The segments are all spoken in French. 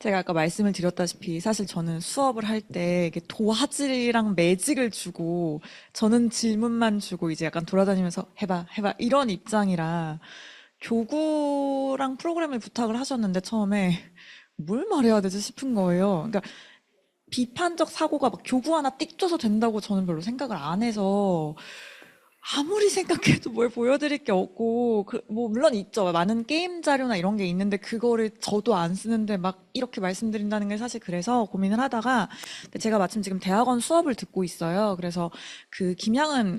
제가 아까 말씀을 드렸다시피 사실 저는 수업을 할 때 도화지랑 매직을 주고 저는 질문만 주고 이제 약간 돌아다니면서 해봐, 해봐 이런 입장이라 교구랑 프로그램을 부탁을 하셨는데 처음에 뭘 말해야 되지 싶은 거예요. 그러니까 비판적 사고가 막 교구 하나 띡 줘서 된다고 저는 별로 생각을 안 해서 아무리 생각해도 뭘 보여드릴 게 없고, 뭐, 물론 있죠. 많은 게임 자료나 이런 게 있는데, 그거를 저도 안 쓰는데 막 이렇게 말씀드린다는 게 사실 그래서 고민을 하다가, 근데 제가 마침 지금 대학원 수업을 듣고 있어요. 그래서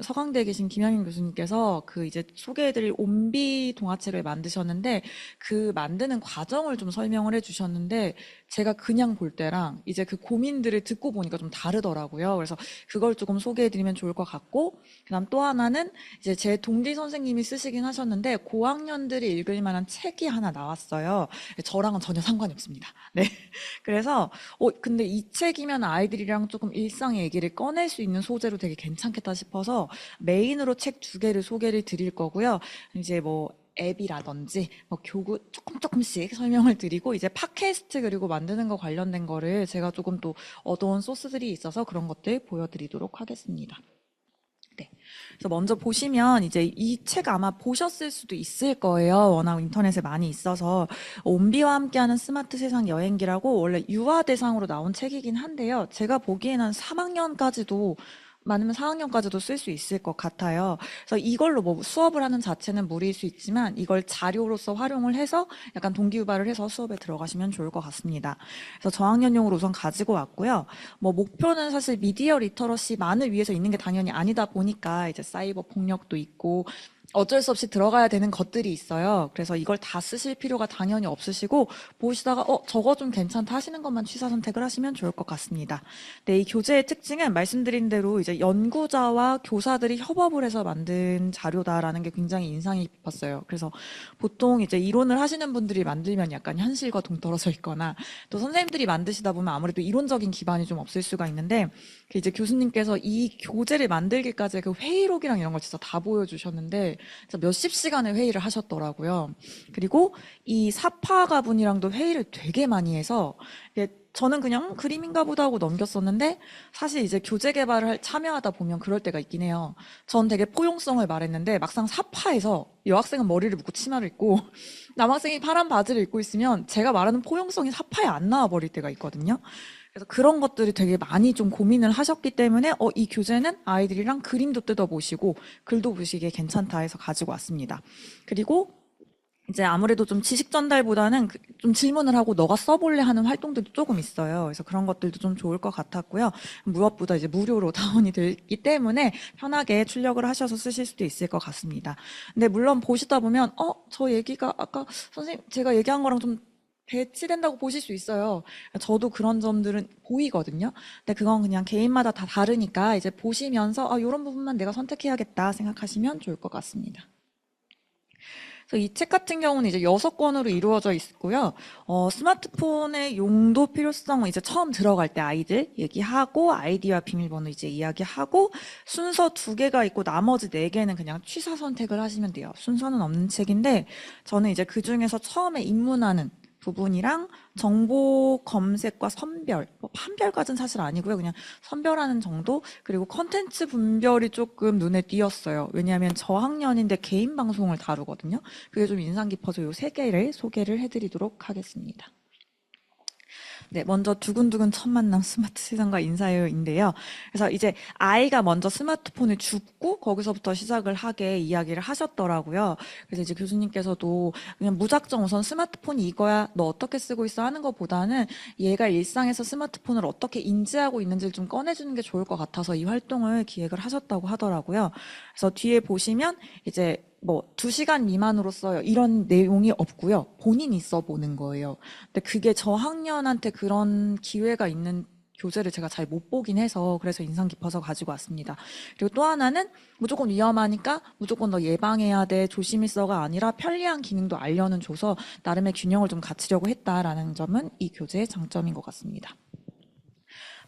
서강대에 계신 김양인 교수님께서 그 이제 소개해드릴 온비 동화책을 만드셨는데, 그 만드는 과정을 좀 설명을 해주셨는데, 제가 그냥 볼 때랑 이제 그 고민들을 듣고 보니까 좀 다르더라고요. 그래서 그걸 조금 소개해드리면 좋을 것 같고, 그다음 또 하나는 이제 제 동기 선생님이 쓰시긴 하셨는데 고학년들이 읽을 만한 책이 하나 나왔어요. 저랑은 전혀 상관이 없습니다. 네. 그래서 근데 이 책이면 아이들이랑 조금 일상의 얘기를 꺼낼 수 있는 소재로 되게 괜찮겠다 싶어서 메인으로 책 두 개를 소개를 드릴 거고요. 이제 뭐 앱이라든지 뭐 교구 조금씩 설명을 드리고 이제 팟캐스트 그리고 만드는 거 관련된 거를 제가 조금 또 얻어온 소스들이 있어서 그런 것들 보여드리도록 하겠습니다. 네. 그래서 먼저 보시면 이제 이 책 아마 보셨을 수도 있을 거예요. 워낙 인터넷에 많이 있어서 온비와 함께하는 스마트 세상 여행기라고 원래 유아 대상으로 나온 책이긴 한데요. 제가 보기에는 3학년까지도 많으면 4학년까지도 쓸 수 있을 것 같아요. 그래서 이걸로 뭐 수업을 하는 자체는 무리일 수 있지만 이걸 자료로서 활용을 해서 약간 동기유발을 해서 수업에 들어가시면 좋을 것 같습니다. 그래서 저학년용으로 우선 가지고 왔고요. 뭐 목표는 사실 미디어 리터러시만을 위해서 있는 게 당연히 아니다 보니까 이제 사이버 폭력도 있고 어쩔 수 없이 들어가야 되는 것들이 있어요. 그래서 이걸 다 쓰실 필요가 당연히 없으시고 보시다가 저거 좀 괜찮다 하시는 것만 취사 선택을 하시면 좋을 것 같습니다. 네, 이 교재의 특징은 말씀드린 대로 이제 연구자와 교사들이 협업을 해서 만든 자료다라는 게 굉장히 인상이 깊었어요. 그래서 보통 이제 이론을 하시는 분들이 만들면 약간 현실과 동떨어져 있거나 또 선생님들이 만드시다 보면 아무래도 이론적인 기반이 좀 없을 수가 있는데 그 이제 교수님께서 이 교재를 만들기까지의 그 회의록이랑 이런 걸 진짜 다 보여주셨는데 진짜 몇십 시간의 회의를 하셨더라고요. 그리고 이 사파가 분이랑도 회의를 되게 많이 해서 저는 그냥 그림인가 보다 하고 넘겼었는데 사실 이제 교재 개발을 참여하다 보면 그럴 때가 있긴 해요. 전 되게 포용성을 말했는데 막상 사파에서 여학생은 머리를 묶고 치마를 입고 남학생이 파란 바지를 입고 있으면 제가 말하는 포용성이 사파에 안 나와 버릴 때가 있거든요. 그래서 그런 것들이 되게 많이 좀 고민을 하셨기 때문에 이 교재는 아이들이랑 그림도 뜯어보시고 글도 보시기에 괜찮다 해서 가지고 왔습니다. 그리고 이제 아무래도 좀 지식 전달보다는 좀 질문을 하고 너가 써볼래 하는 활동들도 조금 있어요. 그래서 그런 것들도 좀 좋을 것 같았고요. 무엇보다 이제 무료로 다운이 되기 때문에 편하게 출력을 하셔서 쓰실 수도 있을 것 같습니다. 근데 물론 보시다 보면 저 얘기가 아까 선생님 제가 얘기한 거랑 좀 배치된다고 보실 수 있어요. 저도 그런 점들은 보이거든요. 근데 그건 그냥 개인마다 다 다르니까 이제 보시면서 이런 부분만 내가 선택해야겠다 생각하시면 좋을 것 같습니다. 그래서 이 책 같은 경우는 이제 6권으로 이루어져 있고요. 스마트폰의 용도 필요성은 이제 처음 들어갈 때 아이들 얘기하고 아이디와 비밀번호 이제 이야기하고 순서 2개가 있고 나머지 4개는 그냥 취사 선택을 하시면 돼요. 순서는 없는 책인데 저는 이제 그 중에서 처음에 입문하는 부분이랑 정보 검색과 선별, 뭐 판별까지는 사실 아니고요. 그냥 선별하는 정도? 그리고 컨텐츠 분별이 조금 눈에 띄었어요. 왜냐하면 저학년인데 개인 방송을 다루거든요. 그게 좀 인상 깊어서 요 3개를 소개를 해드리도록 하겠습니다. 네, 먼저 두근두근 첫 만남 스마트 세상과 인사요인데요. 그래서 이제 아이가 먼저 스마트폰을 줍고 거기서부터 시작을 하게 이야기를 하셨더라고요. 그래서 이제 교수님께서도 그냥 무작정 우선 스마트폰이 이거야, 너 어떻게 쓰고 있어 하는 것보다는 얘가 일상에서 스마트폰을 어떻게 인지하고 있는지를 좀 꺼내주는 게 좋을 것 같아서 이 활동을 기획을 하셨다고 하더라고요. 그래서 뒤에 보시면 이제 뭐 2시간 미만으로 써요. 이런 내용이 없고요. 본인이 써보는 거예요. 근데 그게 저학년한테 그런 기회가 있는 교재를 제가 잘 못 보긴 해서 그래서 인상 깊어서 가지고 왔습니다. 그리고 또 하나는 무조건 위험하니까 무조건 너 예방해야 돼, 조심히 써가 아니라 편리한 기능도 알려는 줘서 나름의 균형을 좀 갖추려고 했다라는 점은 이 교재의 장점인 것 같습니다.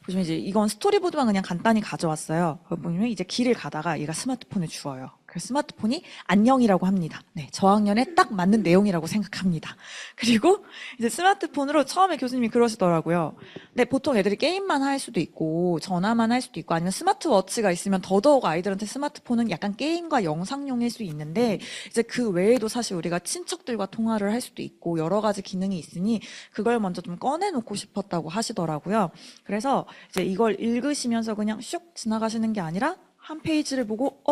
보시면 이제 이건 스토리보드만 그냥 간단히 가져왔어요. 보면 이제 길을 가다가 얘가 스마트폰을 주워요. 그래서 스마트폰이 안녕이라고 합니다. 네, 저학년에 딱 맞는 내용이라고 생각합니다. 그리고 이제 스마트폰으로 처음에 교수님이 그러시더라고요. 네, 보통 애들이 게임만 할 수도 있고 전화만 할 수도 있고 아니면 스마트워치가 있으면 더더욱 아이들한테 스마트폰은 약간 게임과 영상용일 수 있는데 이제 그 외에도 사실 우리가 친척들과 통화를 할 수도 있고 여러 가지 기능이 있으니 그걸 먼저 좀 꺼내놓고 싶었다고 하시더라고요. 그래서 이제 이걸 읽으시면서 그냥 슉 지나가시는 게 아니라 한 페이지를 보고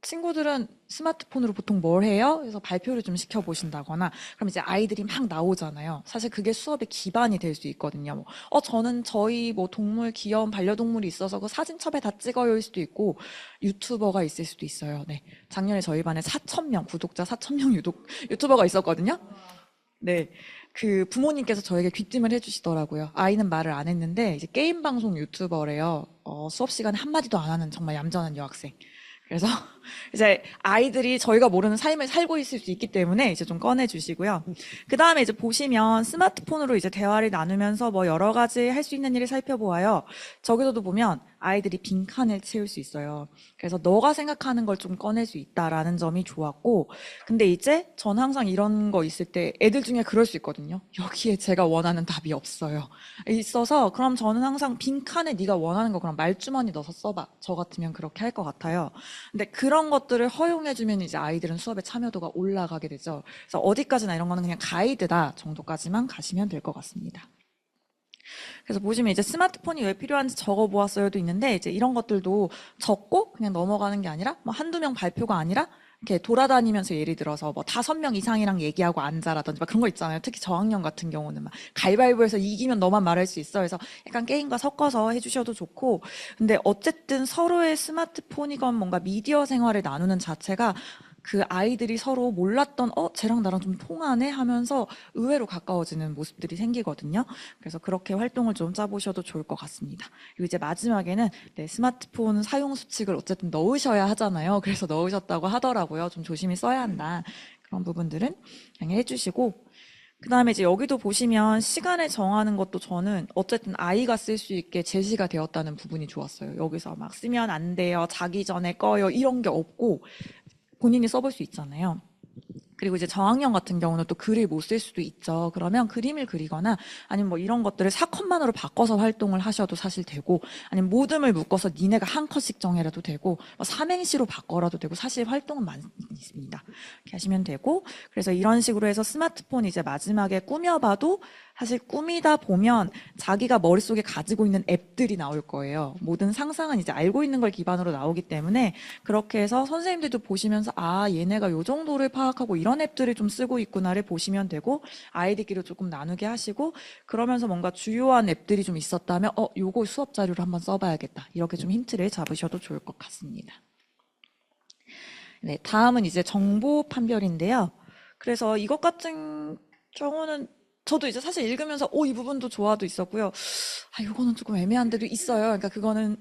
친구들은 스마트폰으로 보통 뭘 해요? 그래서 발표를 좀 시켜보신다거나, 그럼 이제 아이들이 막 나오잖아요. 사실 그게 수업의 기반이 될 수 있거든요. 저는 저희 뭐 동물, 귀여운 반려동물이 있어서 그 사진첩에 다 찍어요일 수도 있고, 유튜버가 있을 수도 있어요. 네. 작년에 저희 반에 4,000명, 구독자 4,000명 유튜버가 있었거든요. 네. 그 부모님께서 저에게 귀띔을 해주시더라고요. 아이는 말을 안 했는데, 이제 게임 방송 유튜버래요. 수업 시간에 한마디도 안 하는 정말 얌전한 여학생. 그래서 이제 아이들이 저희가 모르는 삶을 살고 있을 수 있기 때문에 이제 좀 꺼내주시고요. 그 다음에 이제 보시면 스마트폰으로 이제 대화를 나누면서 뭐 여러 가지 할 수 있는 일을 살펴보아요. 저기서도 보면 아이들이 빈칸을 채울 수 있어요. 그래서 너가 생각하는 걸 좀 꺼낼 수 있다라는 점이 좋았고, 근데 이제 전 항상 이런 거 있을 때 애들 중에 그럴 수 있거든요. 여기에 제가 원하는 답이 없어요. 있어서 그럼 저는 항상 빈칸에 네가 원하는 거 그럼 말주머니 넣어서 써봐. 저 같으면 그렇게 할 것 같아요. 근데 그런 것들을 허용해주면 이제 아이들은 수업에 참여도가 올라가게 되죠. 그래서 어디까지나 이런 거는 그냥 가이드다 정도까지만 가시면 될 것 같습니다. 그래서 보시면 이제 스마트폰이 왜 필요한지 적어보았어요도 있는데 이제 이런 것들도 적고 그냥 넘어가는 게 아니라 뭐 한두 명 발표가 아니라 이렇게 돌아다니면서 예를 들어서 뭐 5명 이상이랑 얘기하고 앉아라든지 막 그런 거 있잖아요. 특히 저학년 같은 경우는 막 가위바위보해서 이기면 너만 말할 수 있어. 그래서 약간 게임과 섞어서 해주셔도 좋고. 근데 어쨌든 서로의 스마트폰이건 뭔가 미디어 생활을 나누는 자체가 그 아이들이 서로 몰랐던 쟤랑 나랑 좀 통하네 하면서 의외로 가까워지는 모습들이 생기거든요. 그래서 그렇게 활동을 좀 짜보셔도 좋을 것 같습니다. 그리고 이제 마지막에는 네, 스마트폰 사용 수칙을 어쨌든 넣으셔야 하잖아요. 그래서 넣으셨다고 하더라고요. 좀 조심히 써야 한다. 그런 부분들은 그냥 해주시고 그 다음에 이제 여기도 보시면 시간을 정하는 것도 저는 어쨌든 아이가 쓸 수 있게 제시가 되었다는 부분이 좋았어요. 여기서 막 쓰면 안 돼요. 자기 전에 꺼요. 이런 게 없고 본인이 써볼 수 있잖아요. 그리고 이제 저학년 같은 경우는 또 글을 못 쓸 수도 있죠. 그러면 그림을 그리거나 아니면 뭐 이런 것들을 사컷만으로 바꿔서 활동을 하셔도 사실 되고 아니면 모듬을 묶어서 니네가 한 컷씩 정해라도 되고 뭐 삼행시로 바꿔라도 되고 사실 활동은 많이 있습니다. 이렇게 하시면 되고 그래서 이런 식으로 해서 스마트폰 이제 마지막에 꾸며봐도 사실 꾸미다 보면 자기가 머릿속에 가지고 있는 앱들이 나올 거예요. 모든 상상은 이제 알고 있는 걸 기반으로 나오기 때문에 그렇게 해서 선생님들도 보시면서 얘네가 요 정도를 파악하고 이런 앱들을 좀 쓰고 있구나를 보시면 되고 아이들끼리 조금 나누게 하시고 그러면서 뭔가 주요한 앱들이 좀 있었다면 요거 수업 자료로 한번 써봐야겠다. 이렇게 좀 힌트를 잡으셔도 좋을 것 같습니다. 네, 다음은 이제 정보 판별인데요. 그래서 이것 같은 경우는 저도 이제 사실 읽으면서 이 부분도 좋아도 있었고요. 이거는 조금 애매한데도 있어요. 그러니까 그거는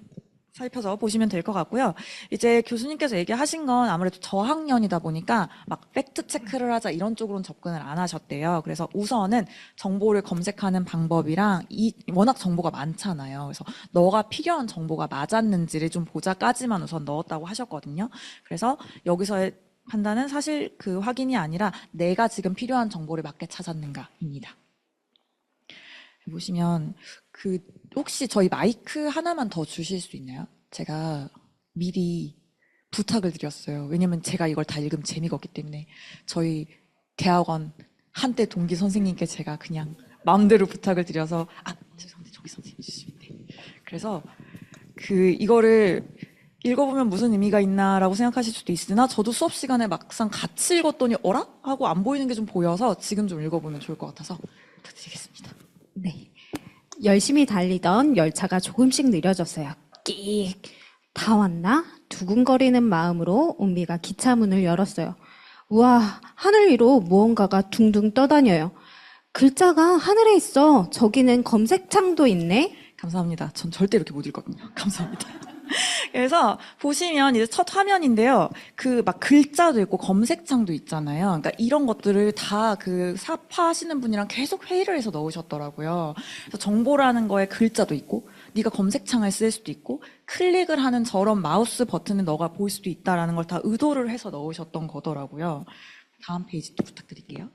살펴서 보시면 될 것 같고요. 이제 교수님께서 얘기하신 건 아무래도 저학년이다 보니까 막 팩트 체크를 하자 이런 쪽으로는 접근을 안 하셨대요. 그래서 우선은 정보를 검색하는 방법이랑 워낙 정보가 많잖아요. 그래서 너가 필요한 정보가 맞았는지를 좀 보자까지만 우선 넣었다고 하셨거든요. 그래서 여기서의 판단은 사실 그 확인이 아니라 내가 지금 필요한 정보를 맞게 찾았는가입니다. 보시면 혹시 저희 마이크 하나만 더 주실 수 있나요? 제가 미리 부탁을 드렸어요. 왜냐면 제가 이걸 다 읽으면 재미가 없기 때문에 저희 대학원 한때 동기 선생님께 제가 그냥 마음대로 부탁을 드려서 죄송한데 저기 선생님 주시면 돼. 그래서 이거를 읽어보면 무슨 의미가 있나라고 생각하실 수도 있으나 저도 수업 시간에 막상 같이 읽었더니 어라? 하고 안 보이는 게 좀 보여서 지금 좀 읽어보면 좋을 것 같아서 부탁드리겠습니다. 네. 열심히 달리던 열차가 조금씩 느려졌어요. 끽! 다 왔나? 두근거리는 마음으로 은비가 기차 문을 열었어요. 우와, 하늘 위로 무언가가 둥둥 떠다녀요. 글자가 하늘에 있어. 저기는 검색창도 있네. 감사합니다. 전 절대 이렇게 못 읽거든요. 감사합니다. 그래서 보시면 이제 첫 화면인데요. 막 글자도 있고 검색창도 있잖아요. 그러니까 이런 것들을 다 사파 하시는 분이랑 계속 회의를 해서 넣으셨더라고요. 그래서 정보라는 거에 글자도 있고 네가 검색창을 쓸 수도 있고 클릭을 하는 저런 마우스 버튼을 너가 볼 수도 있다라는 걸 다 의도를 해서 넣으셨던 거더라고요. 다음 페이지 또 부탁드릴게요.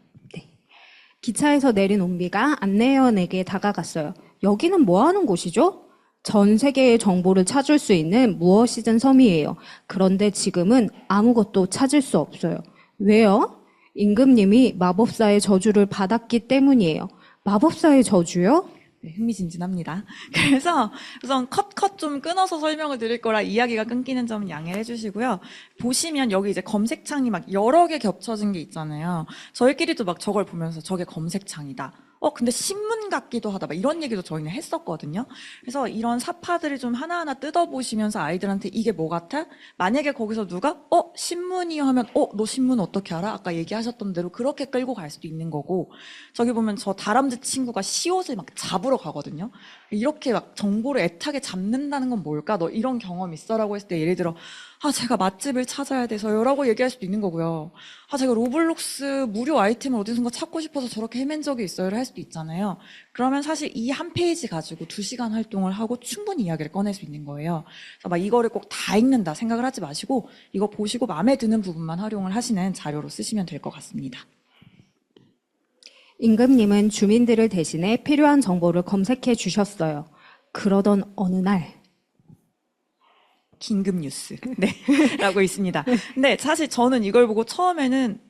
기차에서 내린 온비가 안내원에게 다가갔어요. 여기는 뭐 하는 곳이죠? 전 세계의 정보를 찾을 수 있는 무엇이든 섬이에요. 그런데 지금은 아무것도 찾을 수 없어요. 왜요? 임금님이 마법사의 저주를 받았기 때문이에요. 마법사의 저주요? 네, 흥미진진합니다. 그래서 우선 컷 좀 끊어서 설명을 드릴 거라 이야기가 끊기는 점은 양해해 주시고요. 보시면 여기 이제 검색창이 막 여러 개 겹쳐진 게 있잖아요. 저희끼리도 막 저걸 보면서 저게 검색창이다. 근데 신문 같기도 하다. 막 이런 얘기도 저희는 했었거든요. 그래서 이런 사파들을 좀 하나하나 뜯어보시면서 아이들한테 이게 뭐 같아? 만약에 거기서 누가, 신문이요 하면, 너 신문 어떻게 알아? 아까 얘기하셨던 대로 그렇게 끌고 갈 수도 있는 거고, 저기 보면 저 다람쥐 친구가 시옷을 막 잡으러 가거든요. 이렇게 막 정보를 애타게 잡는다는 건 뭘까? 너 이런 경험 있어라고 했을 때 예를 들어, 제가 맛집을 찾아야 돼서요 라고 얘기할 수도 있는 거고요. 제가 로블록스 무료 아이템을 어디선가 찾고 싶어서 저렇게 헤맨 적이 있어요를 할 수도 있잖아요. 그러면 사실 이 한 페이지 가지고 2시간 활동을 하고 충분히 이야기를 꺼낼 수 있는 거예요. 그래서 막 이거를 꼭 다 읽는다 생각을 하지 마시고 이거 보시고 마음에 드는 부분만 활용을 하시는 자료로 쓰시면 될 것 같습니다. 임금님은 주민들을 대신해 필요한 정보를 검색해 주셨어요. 그러던 어느 날, 긴급 뉴스. 네. 라고 있습니다. 근데 사실 저는 이걸 보고 처음에는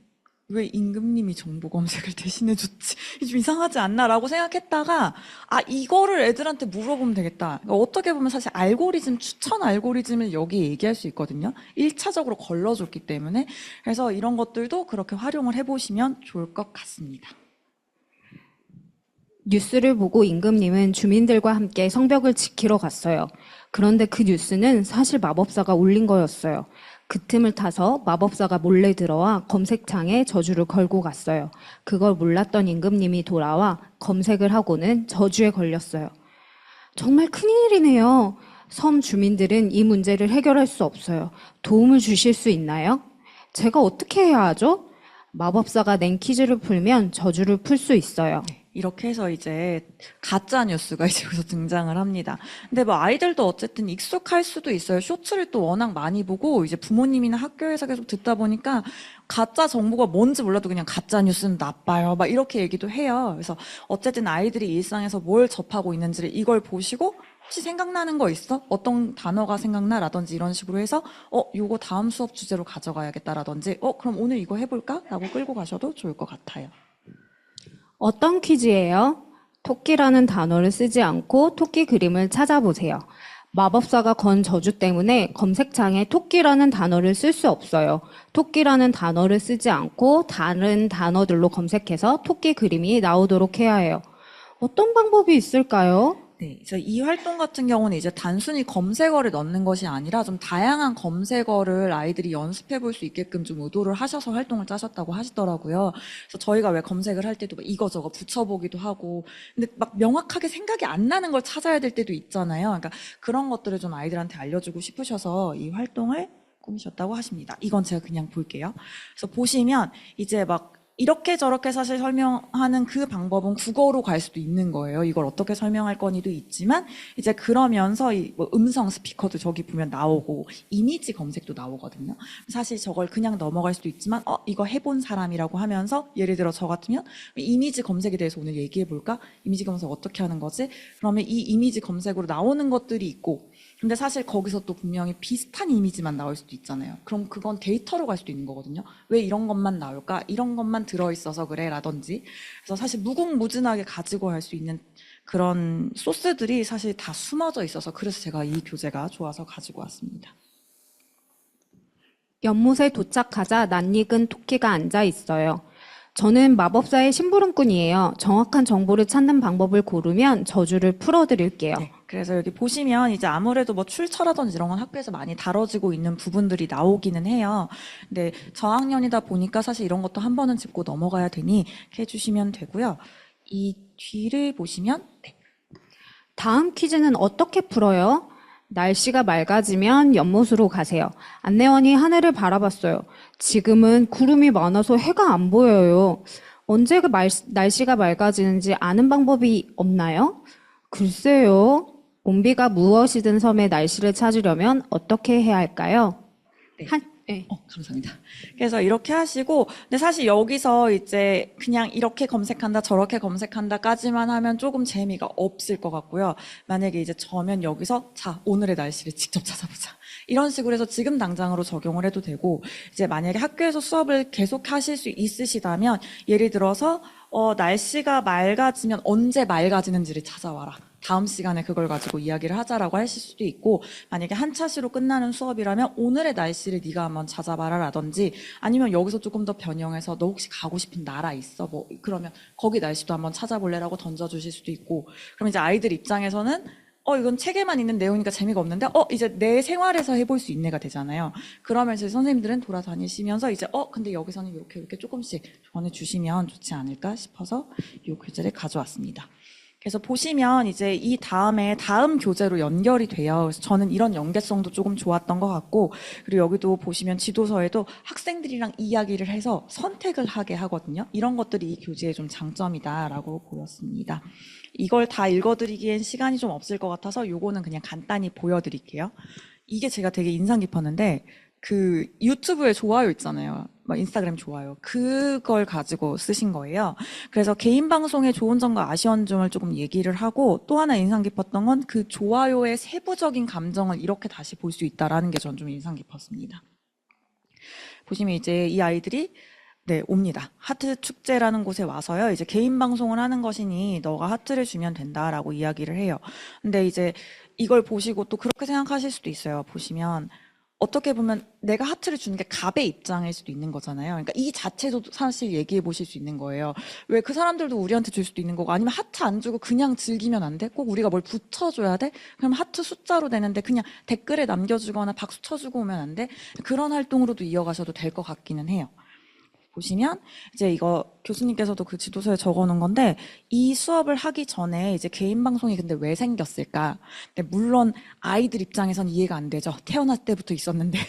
왜 임금님이 정보 검색을 대신해 줬지? 좀 이상하지 않나? 라고 생각했다가, 이거를 애들한테 물어보면 되겠다. 그러니까 어떻게 보면 사실 알고리즘, 추천 알고리즘을 여기 얘기할 수 있거든요. 1차적으로 걸러줬기 때문에. 그래서 이런 것들도 그렇게 활용을 해보시면 좋을 것 같습니다. 뉴스를 보고 임금님은 주민들과 함께 성벽을 지키러 갔어요. 그런데 그 뉴스는 사실 마법사가 올린 거였어요. 그 틈을 타서 마법사가 몰래 들어와 검색창에 저주를 걸고 갔어요. 그걸 몰랐던 임금님이 돌아와 검색을 하고는 저주에 걸렸어요. 정말 큰일이네요. 섬 주민들은 이 문제를 해결할 수 없어요. 도움을 주실 수 있나요? 제가 어떻게 해야 하죠? 마법사가 낸 퀴즈를 풀면 저주를 풀 수 있어요. 이렇게 해서 이제 가짜 뉴스가 이제 여기서 등장을 합니다. 근데 뭐 아이들도 어쨌든 익숙할 수도 있어요. 쇼츠를 또 워낙 많이 보고 이제 부모님이나 학교에서 계속 듣다 보니까 가짜 정보가 뭔지 몰라도 그냥 가짜 뉴스는 나빠요. 막 이렇게 얘기도 해요. 그래서 어쨌든 아이들이 일상에서 뭘 접하고 있는지를 이걸 보시고 혹시 생각나는 거 있어? 어떤 단어가 생각나? 라든지 이런 식으로 해서 요거 다음 수업 주제로 가져가야겠다라든지 그럼 오늘 이거 해볼까? 라고 끌고 가셔도 좋을 것 같아요. 어떤 퀴즈예요? 토끼라는 단어를 쓰지 않고 토끼 그림을 찾아보세요. 마법사가 건 저주 때문에 검색창에 토끼라는 단어를 쓸 수 없어요. 토끼라는 단어를 쓰지 않고 다른 단어들로 검색해서 토끼 그림이 나오도록 해야 해요. 어떤 방법이 있을까요? 네, 그래서 이 활동 같은 경우는 이제 단순히 검색어를 넣는 것이 아니라 좀 다양한 검색어를 아이들이 연습해 볼 수 있게끔 좀 의도를 하셔서 활동을 짜셨다고 하시더라고요. 그래서 저희가 왜 검색을 할 때도 막 이거저거 붙여보기도 하고, 근데 막 명확하게 생각이 안 나는 걸 찾아야 될 때도 있잖아요. 그러니까 그런 것들을 좀 아이들한테 알려주고 싶으셔서 이 활동을 꾸미셨다고 하십니다. 이건 제가 그냥 볼게요. 그래서 보시면 이제 막 이렇게 저렇게 사실 설명하는 그 방법은 국어로 갈 수도 있는 거예요. 이걸 어떻게 설명할 거니도 있지만 이제 그러면서 뭐 음성 스피커도 저기 보면 나오고 이미지 검색도 나오거든요. 사실 저걸 그냥 넘어갈 수도 있지만 이거 해본 사람이라고 하면서 예를 들어 저 같으면 이미지 검색에 대해서 오늘 얘기해 볼까? 이미지 검색 어떻게 하는 거지? 그러면 이 이미지 검색으로 나오는 것들이 있고 근데 사실 거기서 또 분명히 비슷한 이미지만 나올 수도 있잖아요. 그럼 그건 데이터로 갈 수도 있는 거거든요. 왜 이런 것만 나올까? 이런 것만 들어있어서 그래 라든지. 그래서 사실 무궁무진하게 가지고 갈 수 있는 그런 소스들이 사실 다 숨어져 있어서 그래서 제가 이 교재가 좋아서 가지고 왔습니다. 연못에 도착하자 낯익은 토끼가 앉아 있어요. 저는 마법사의 심부름꾼이에요. 정확한 정보를 찾는 방법을 고르면 저주를 풀어드릴게요. 네, 그래서 여기 보시면 이제 아무래도 뭐 출처라든지 이런 건 학교에서 많이 다뤄지고 있는 부분들이 나오기는 해요. 근데 저학년이다 보니까 사실 이런 것도 한 번은 짚고 넘어가야 되니 이렇게 해주시면 되고요. 이 뒤를 보시면 네. 다음 퀴즈는 어떻게 풀어요? 날씨가 맑아지면 연못으로 가세요. 안내원이 하늘을 바라봤어요. 지금은 구름이 많아서 해가 안 보여요. 언제 날씨가 맑아지는지 아는 방법이 없나요? 글쎄요. 온비가 무엇이든 섬의 날씨를 찾으려면 어떻게 해야 할까요? 네. 네. 감사합니다. 그래서 이렇게 하시고, 근데 사실 여기서 이제 그냥 이렇게 검색한다, 저렇게 검색한다까지만 하면 조금 재미가 없을 것 같고요. 만약에 이제 저면 여기서, 자, 오늘의 날씨를 직접 찾아보자. 이런 식으로 해서 지금 당장으로 적용을 해도 되고, 이제 만약에 학교에서 수업을 계속 하실 수 있으시다면, 예를 들어서, 날씨가 맑아지면 언제 맑아지는지를 찾아와라. 다음 시간에 그걸 가지고 이야기를 하자라고 하실 수도 있고, 만약에 한 차시로 끝나는 수업이라면 오늘의 날씨를 네가 한번 찾아봐라 라든지, 아니면 여기서 조금 더 변형해서 너 혹시 가고 싶은 나라 있어? 뭐 그러면 거기 날씨도 한번 찾아볼래라고 던져주실 수도 있고, 그럼 이제 아이들 입장에서는 이건 책에만 있는 내용이니까 재미가 없는데, 이제 내 생활에서 해볼 수 있네가 되잖아요. 그러면 이제 선생님들은 돌아다니시면서 이제, 근데 여기서는 이렇게 조금씩 조언해 주시면 좋지 않을까 싶어서 이 교재를 가져왔습니다. 그래서 보시면 이제 이 다음에 다음 교재로 연결이 돼요. 그래서 저는 이런 연계성도 조금 좋았던 것 같고, 그리고 여기도 보시면 지도서에도 학생들이랑 이야기를 해서 선택을 하게 하거든요. 이런 것들이 이 교재의 좀 장점이다라고 보였습니다. 이걸 다 읽어드리기엔 시간이 좀 없을 것 같아서 요거는 그냥 간단히 보여드릴게요. 이게 제가 되게 인상 깊었는데, 그 유튜브에 좋아요 있잖아요. 막 인스타그램 좋아요. 그걸 가지고 쓰신 거예요. 그래서 개인 방송의 좋은 점과 아쉬운 점을 조금 얘기를 하고, 또 하나 인상 깊었던 건 그 좋아요의 세부적인 감정을 이렇게 다시 볼 수 있다라는 게 전 좀 인상 깊었습니다. 보시면 이제 이 아이들이 옵니다. 하트 축제라는 곳에 와서요. 이제 개인 방송을 하는 것이니 너가 하트를 주면 된다라고 이야기를 해요. 근데 이제 이걸 보시고 또 그렇게 생각하실 수도 있어요. 보시면 어떻게 보면 내가 하트를 주는 게 갑의 입장일 수도 있는 거잖아요. 그러니까 이 자체도 사실 얘기해 보실 수 있는 거예요. 왜 그 사람들도 우리한테 줄 수도 있는 거고, 아니면 하트 안 주고 그냥 즐기면 안 돼? 꼭 우리가 뭘 붙여줘야 돼? 그럼 하트 숫자로 되는데 그냥 댓글에 남겨주거나 박수 쳐주고 오면 안 돼? 그런 활동으로도 이어가셔도 될 것 같기는 해요. 보시면 이제 이거 교수님께서도 그 지도서에 적어놓은 건데, 이 수업을 하기 전에 이제 개인 방송이 근데 왜 생겼을까? 근데 물론 아이들 입장에선 이해가 안 되죠. 태어날 때부터 있었는데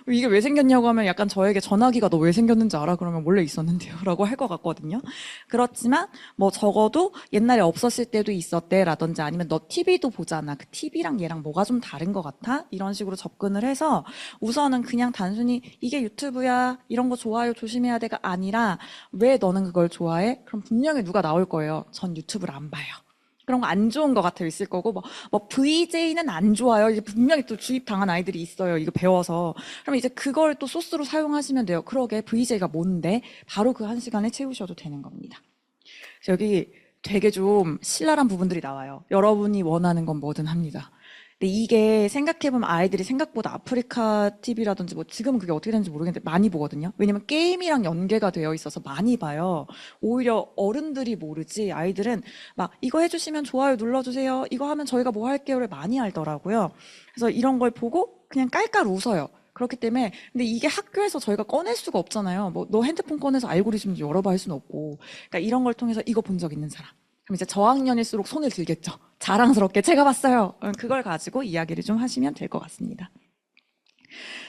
이게 왜 생겼냐고 하면 약간 저에게 전화기가 너 왜 생겼는지 알아? 그러면 원래 있었는데요 라고 할 것 같거든요. 그렇지만 뭐 적어도 옛날에 없었을 때도 있었대 라든지, 아니면 너 TV도 보잖아. 그 TV랑 얘랑 뭐가 좀 다른 것 같아? 이런 식으로 접근을 해서 우선은 그냥 단순히 이게 유튜브야, 이런 거 좋아요, 조심해야 돼가 아니라, 왜 너는 그걸 좋아해? 그럼 분명히 누가 나올 거예요. 전 유튜브를 안 봐요. 그런 거 안 좋은 것 같아요. 있을 거고, 뭐 VJ는 안 좋아요. 이제 분명히 또 주입 당한 아이들이 있어요. 이거 배워서. 그럼 이제 그걸 또 소스로 사용하시면 돼요. 그러게 VJ가 뭔데? 바로 그 한 시간에 채우셔도 되는 겁니다. 그래서 여기 되게 좀 신랄한 부분들이 나와요. 여러분이 원하는 건 뭐든 합니다. 근데 이게 생각해보면 아이들이 생각보다 아프리카 TV라든지 뭐 지금은 그게 어떻게 되는지 모르겠는데 많이 보거든요. 왜냐면 게임이랑 연계가 되어 있어서 많이 봐요. 오히려 어른들이 모르지 아이들은 막 이거 해주시면 좋아요 눌러주세요. 이거 하면 저희가 뭐 할게요를 많이 알더라고요. 그래서 이런 걸 보고 그냥 깔깔 웃어요. 그렇기 때문에, 근데 이게 학교에서 저희가 꺼낼 수가 없잖아요. 뭐 너 핸드폰 꺼내서 알고리즘 열어봐 할 수는 없고. 그러니까 이런 걸 통해서 이거 본 적 있는 사람. 그럼 이제 저학년일수록 손을 들겠죠. 자랑스럽게 제가 봤어요. 그걸 가지고 이야기를 좀 하시면 될 것 같습니다.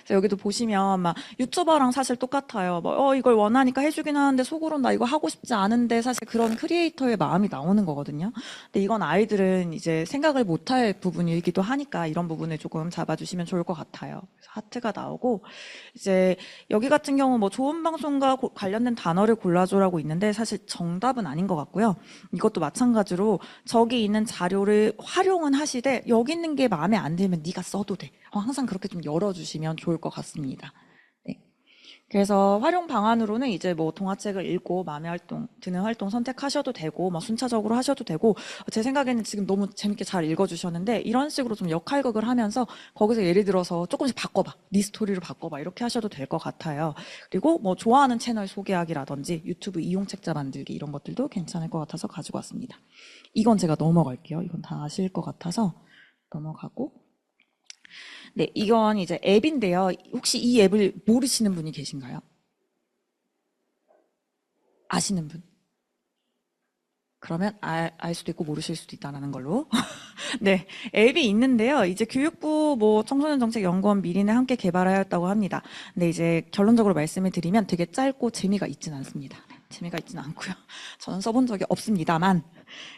그래서 여기도 보시면 막 유튜버랑 사실 똑같아요. 뭐 이걸 원하니까 해주긴 하는데 속으로 나 이거 하고 싶지 않은데, 사실 그런 크리에이터의 마음이 나오는 거거든요. 근데 이건 아이들은 이제 생각을 못할 부분이기도 하니까 이런 부분을 조금 잡아주시면 좋을 것 같아요. 그래서 하트가 나오고, 이제 여기 같은 경우 뭐 좋은 방송과 관련된 단어를 골라줘라고 있는데 사실 정답은 아닌 것 같고요. 이것도 마찬가지로 저기 있는 자료를 활용은 하시되 여기 있는 게 마음에 안 들면 네가 써도 돼. 항상 그렇게 좀 열어주시면 좋을 것 같습니다. 네. 그래서 활용 방안으로는 이제 뭐 동화책을 읽고 마음에 드는 활동 선택하셔도 되고, 뭐 순차적으로 하셔도 되고, 제 생각에는 지금 너무 재밌게 잘 읽어주셨는데 이런 식으로 좀 역할극을 하면서 거기서 예를 들어서 조금씩 바꿔봐, 리스토리로 바꿔봐, 이렇게 하셔도 될 것 같아요. 그리고 뭐 좋아하는 채널 소개하기라든지 유튜브 이용 책자 만들기, 이런 것들도 괜찮을 것 같아서 가지고 왔습니다. 이건 제가 넘어갈게요. 이건 다 아실 것 같아서 넘어가고, 네, 이건 이제 앱인데요. 혹시 이 앱을 모르시는 분이 계신가요? 아시는 분? 그러면 알 수도 있고 모르실 수도 있다는 걸로. 네, 앱이 있는데요. 이제 교육부 뭐 청소년정책연구원 미리는 함께 개발하였다고 합니다. 근데 이제 결론적으로 말씀을 드리면 되게 짧고 재미가 있진 않습니다. 재미가 있지는 않고요. 저는 써본 적이 없습니다만.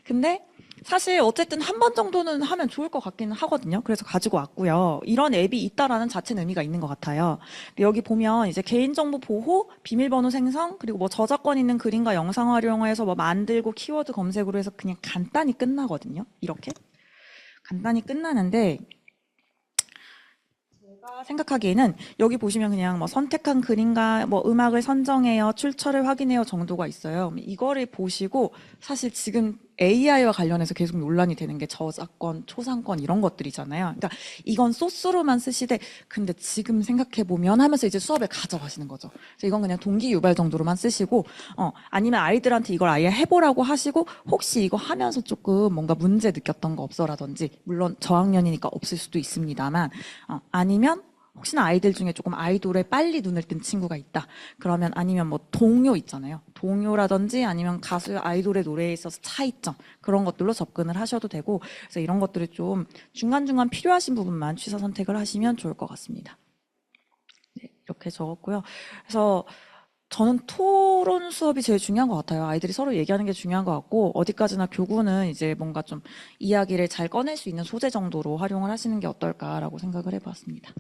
근데 사실 어쨌든 한 번 정도는 하면 좋을 것 같기는 하거든요. 그래서 가지고 왔고요. 이런 앱이 있다라는 자체는 의미가 있는 것 같아요. 근데 여기 보면 이제 개인정보 보호, 비밀번호 생성, 그리고 뭐 저작권 있는 그림과 영상 활용해서 뭐 만들고 키워드 검색으로 해서 그냥 간단히 끝나거든요. 이렇게. 간단히 끝나는데 제가 생각하기에는 여기 보시면 그냥 뭐 선택한 그림과 뭐 음악을 선정해요, 출처를 확인해요 정도가 있어요. 이거를 보시고 사실 지금 AI와 관련해서 계속 논란이 되는 게 저작권, 초상권 이런 것들이잖아요. 그러니까 이건 소스로만 쓰시되 근데 지금 생각해 보면 하면서 이제 수업에 가져가시는 거죠. 그래서 이건 그냥 동기 유발 정도로만 쓰시고 아니면 아이들한테 이걸 아예 해보라고 하시고 혹시 이거 하면서 조금 뭔가 문제 느꼈던 거 없어라든지 물론 저학년이니까 없을 수도 있습니다만 아니면 혹시나 아이들 중에 조금 아이돌에 빨리 눈을 뜬 친구가 있다. 그러면 아니면 뭐 동요 있잖아요. 동요라든지 아니면 가수 아이돌의 노래에 있어서 차이점 그런 것들로 접근을 하셔도 되고 그래서 이런 것들을 좀 중간중간 필요하신 부분만 취사 선택을 하시면 좋을 것 같습니다. 네, 이렇게 적었고요. 그래서 저는 토론 수업이 제일 중요한 것 같아요. 아이들이 서로 얘기하는 게 중요한 것 같고 어디까지나 교구는 이제 뭔가 좀 이야기를 잘 꺼낼 수 있는 소재 정도로 활용을 하시는 게 어떨까라고 생각을 해봤습니다.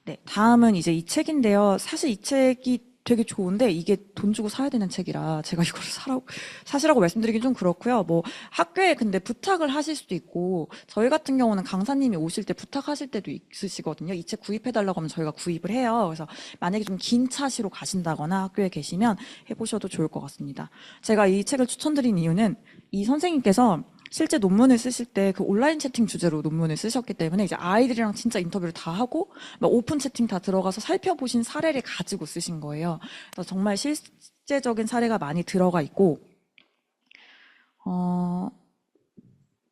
네, 다음은 이제 이 책인데요. 사실 이 책이 되게 좋은데 이게 돈 주고 사야 되는 책이라 제가 이거를 사시라고 말씀드리긴 좀 그렇고요. 뭐 학교에 근데 부탁을 하실 수도 있고 저희 같은 경우는 강사님이 오실 때 부탁하실 때도 있으시거든요. 이 책 구입해달라고 하면 저희가 구입을 해요. 그래서 만약에 좀 긴 차시로 가신다거나 학교에 계시면 해보셔도 좋을 것 같습니다. 제가 이 책을 추천드린 이유는 이 선생님께서 실제 논문을 쓰실 때 그 온라인 채팅 주제로 논문을 쓰셨기 때문에 이제 아이들이랑 진짜 인터뷰를 다 하고 막 오픈 채팅 다 들어가서 살펴보신 사례를 가지고 쓰신 거예요. 그래서 정말 실제적인 사례가 많이 들어가 있고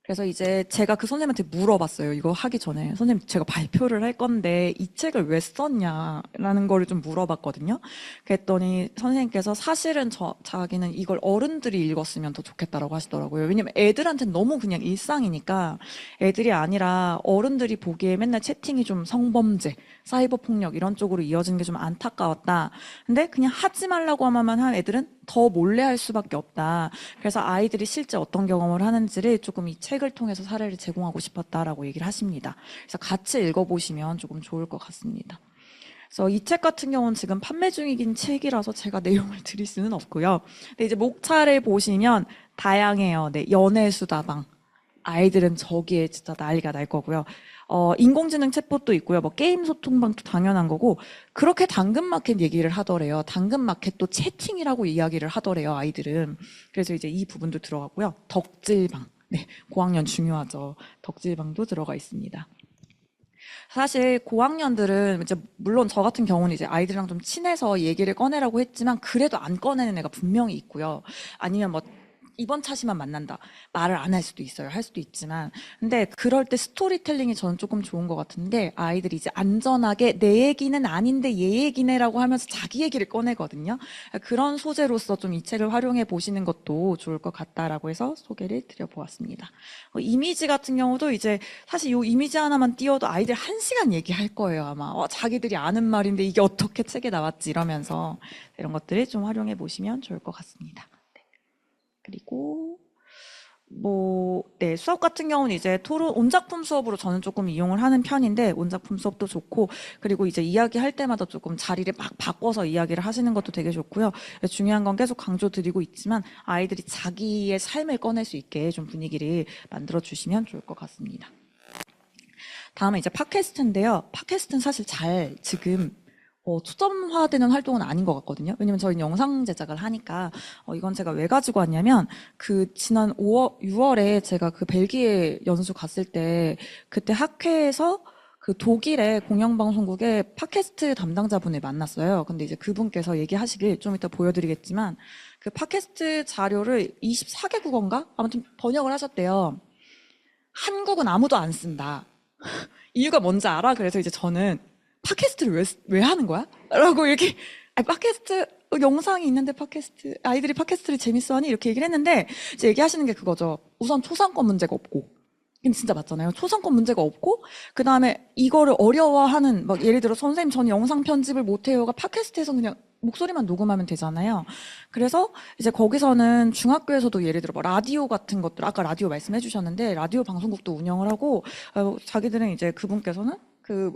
그래서 이제 제가 그 선생님한테 물어봤어요. 이거 하기 전에. 선생님, 제가 발표를 할 건데 이 책을 왜 썼냐라는 거를 좀 물어봤거든요. 그랬더니 선생님께서 사실은 자기는 이걸 어른들이 읽었으면 더 좋겠다라고 하시더라고요. 왜냐면 애들한테는 너무 그냥 일상이니까 애들이 아니라 어른들이 보기에 맨날 채팅이 좀 성범죄, 사이버 폭력 이런 쪽으로 이어지는 게 좀 안타까웠다. 근데 그냥 하지 말라고 하면 한 애들은 더 몰래 할 수밖에 없다. 그래서 아이들이 실제 어떤 경험을 하는지를 조금 이 책을 통해서 사례를 제공하고 싶었다라고 얘기를 하십니다. 그래서 같이 읽어보시면 조금 좋을 것 같습니다. 그래서 이 책 같은 경우는 지금 판매 중이긴 책이라서 제가 내용을 드릴 수는 없고요. 근데 이제 목차를 보시면 다양해요. 네, 연애수다방. 아이들은 저기에 진짜 난리가 날 거고요. 인공지능 챗봇도 있고요. 뭐 게임 소통방도 당연한 거고 그렇게 당근마켓 얘기를 하더래요. 당근마켓도 채팅이라고 이야기를 하더래요. 아이들은. 그래서 이제 이 부분도 들어가고요. 덕질방. 네, 고학년 중요하죠. 덕질방도 들어가 있습니다. 사실 고학년들은 이제 물론 저 같은 경우는 이제 아이들이랑 좀 친해서 얘기를 꺼내라고 했지만 그래도 안 꺼내는 애가 분명히 있고요. 아니면 뭐 이번 차시만 만난다. 말을 안 할 수도 있어요. 할 수도 있지만. 근데 그럴 때 스토리텔링이 저는 조금 좋은 것 같은 게 아이들이 이제 안전하게 내 얘기는 아닌데 얘 얘기네라고 하면서 자기 얘기를 꺼내거든요. 그런 소재로서 좀 이 책을 활용해 보시는 것도 좋을 것 같다라고 해서 소개를 드려보았습니다. 이미지 같은 경우도 이제 사실 이 이미지 하나만 띄워도 아이들 1시간 얘기할 거예요. 아마 자기들이 아는 말인데 이게 어떻게 책에 나왔지 이러면서 이런 것들을 좀 활용해 보시면 좋을 것 같습니다. 그리고 네, 수업 같은 경우는 이제 토론, 온작품 수업으로 저는 조금 이용을 하는 편인데, 온작품 수업도 좋고, 그리고 이제 이야기할 때마다 조금 자리를 막 바꿔서 이야기를 하시는 것도 되게 좋고요. 중요한 건 계속 강조드리고 있지만, 아이들이 자기의 삶을 꺼낼 수 있게 좀 분위기를 만들어 주시면 좋을 것 같습니다. 다음은 이제 팟캐스트인데요. 팟캐스트는 사실 잘 지금 초점화되는 활동은 아닌 것 같거든요. 왜냐면 저희는 영상 제작을 하니까, 이건 제가 왜 가지고 왔냐면, 지난 6월에 제가 그 벨기에 연수 갔을 때, 그때 학회에서 그 독일의 공영방송국의 팟캐스트 담당자분을 만났어요. 근데 이제 그분께서 얘기하시길 좀 이따 보여드리겠지만, 그 팟캐스트 자료를 24개국어인가? 아무튼 번역을 하셨대요. 한국은 아무도 안 쓴다. 이유가 뭔지 알아? 그래서 이제 저는 팟캐스트를 왜 하는 거야? 라고 이렇게, 팟캐스트, 영상이 있는데 아이들이 팟캐스트를 재밌어 하니? 이렇게 얘기를 했는데, 이제 얘기하시는 게 그거죠. 우선 초상권 문제가 없고. 이건 진짜 맞잖아요. 초상권 문제가 없고, 그 다음에 이거를 어려워하는, 막 예를 들어 선생님 저는 영상 편집을 못해요가 팟캐스트에서 그냥 목소리만 녹음하면 되잖아요. 그래서 이제 거기서는 중학교에서도 예를 들어 뭐 라디오 같은 것들, 아까 라디오 말씀해 주셨는데 라디오 방송국도 운영을 하고, 자기들은 이제 그분께서는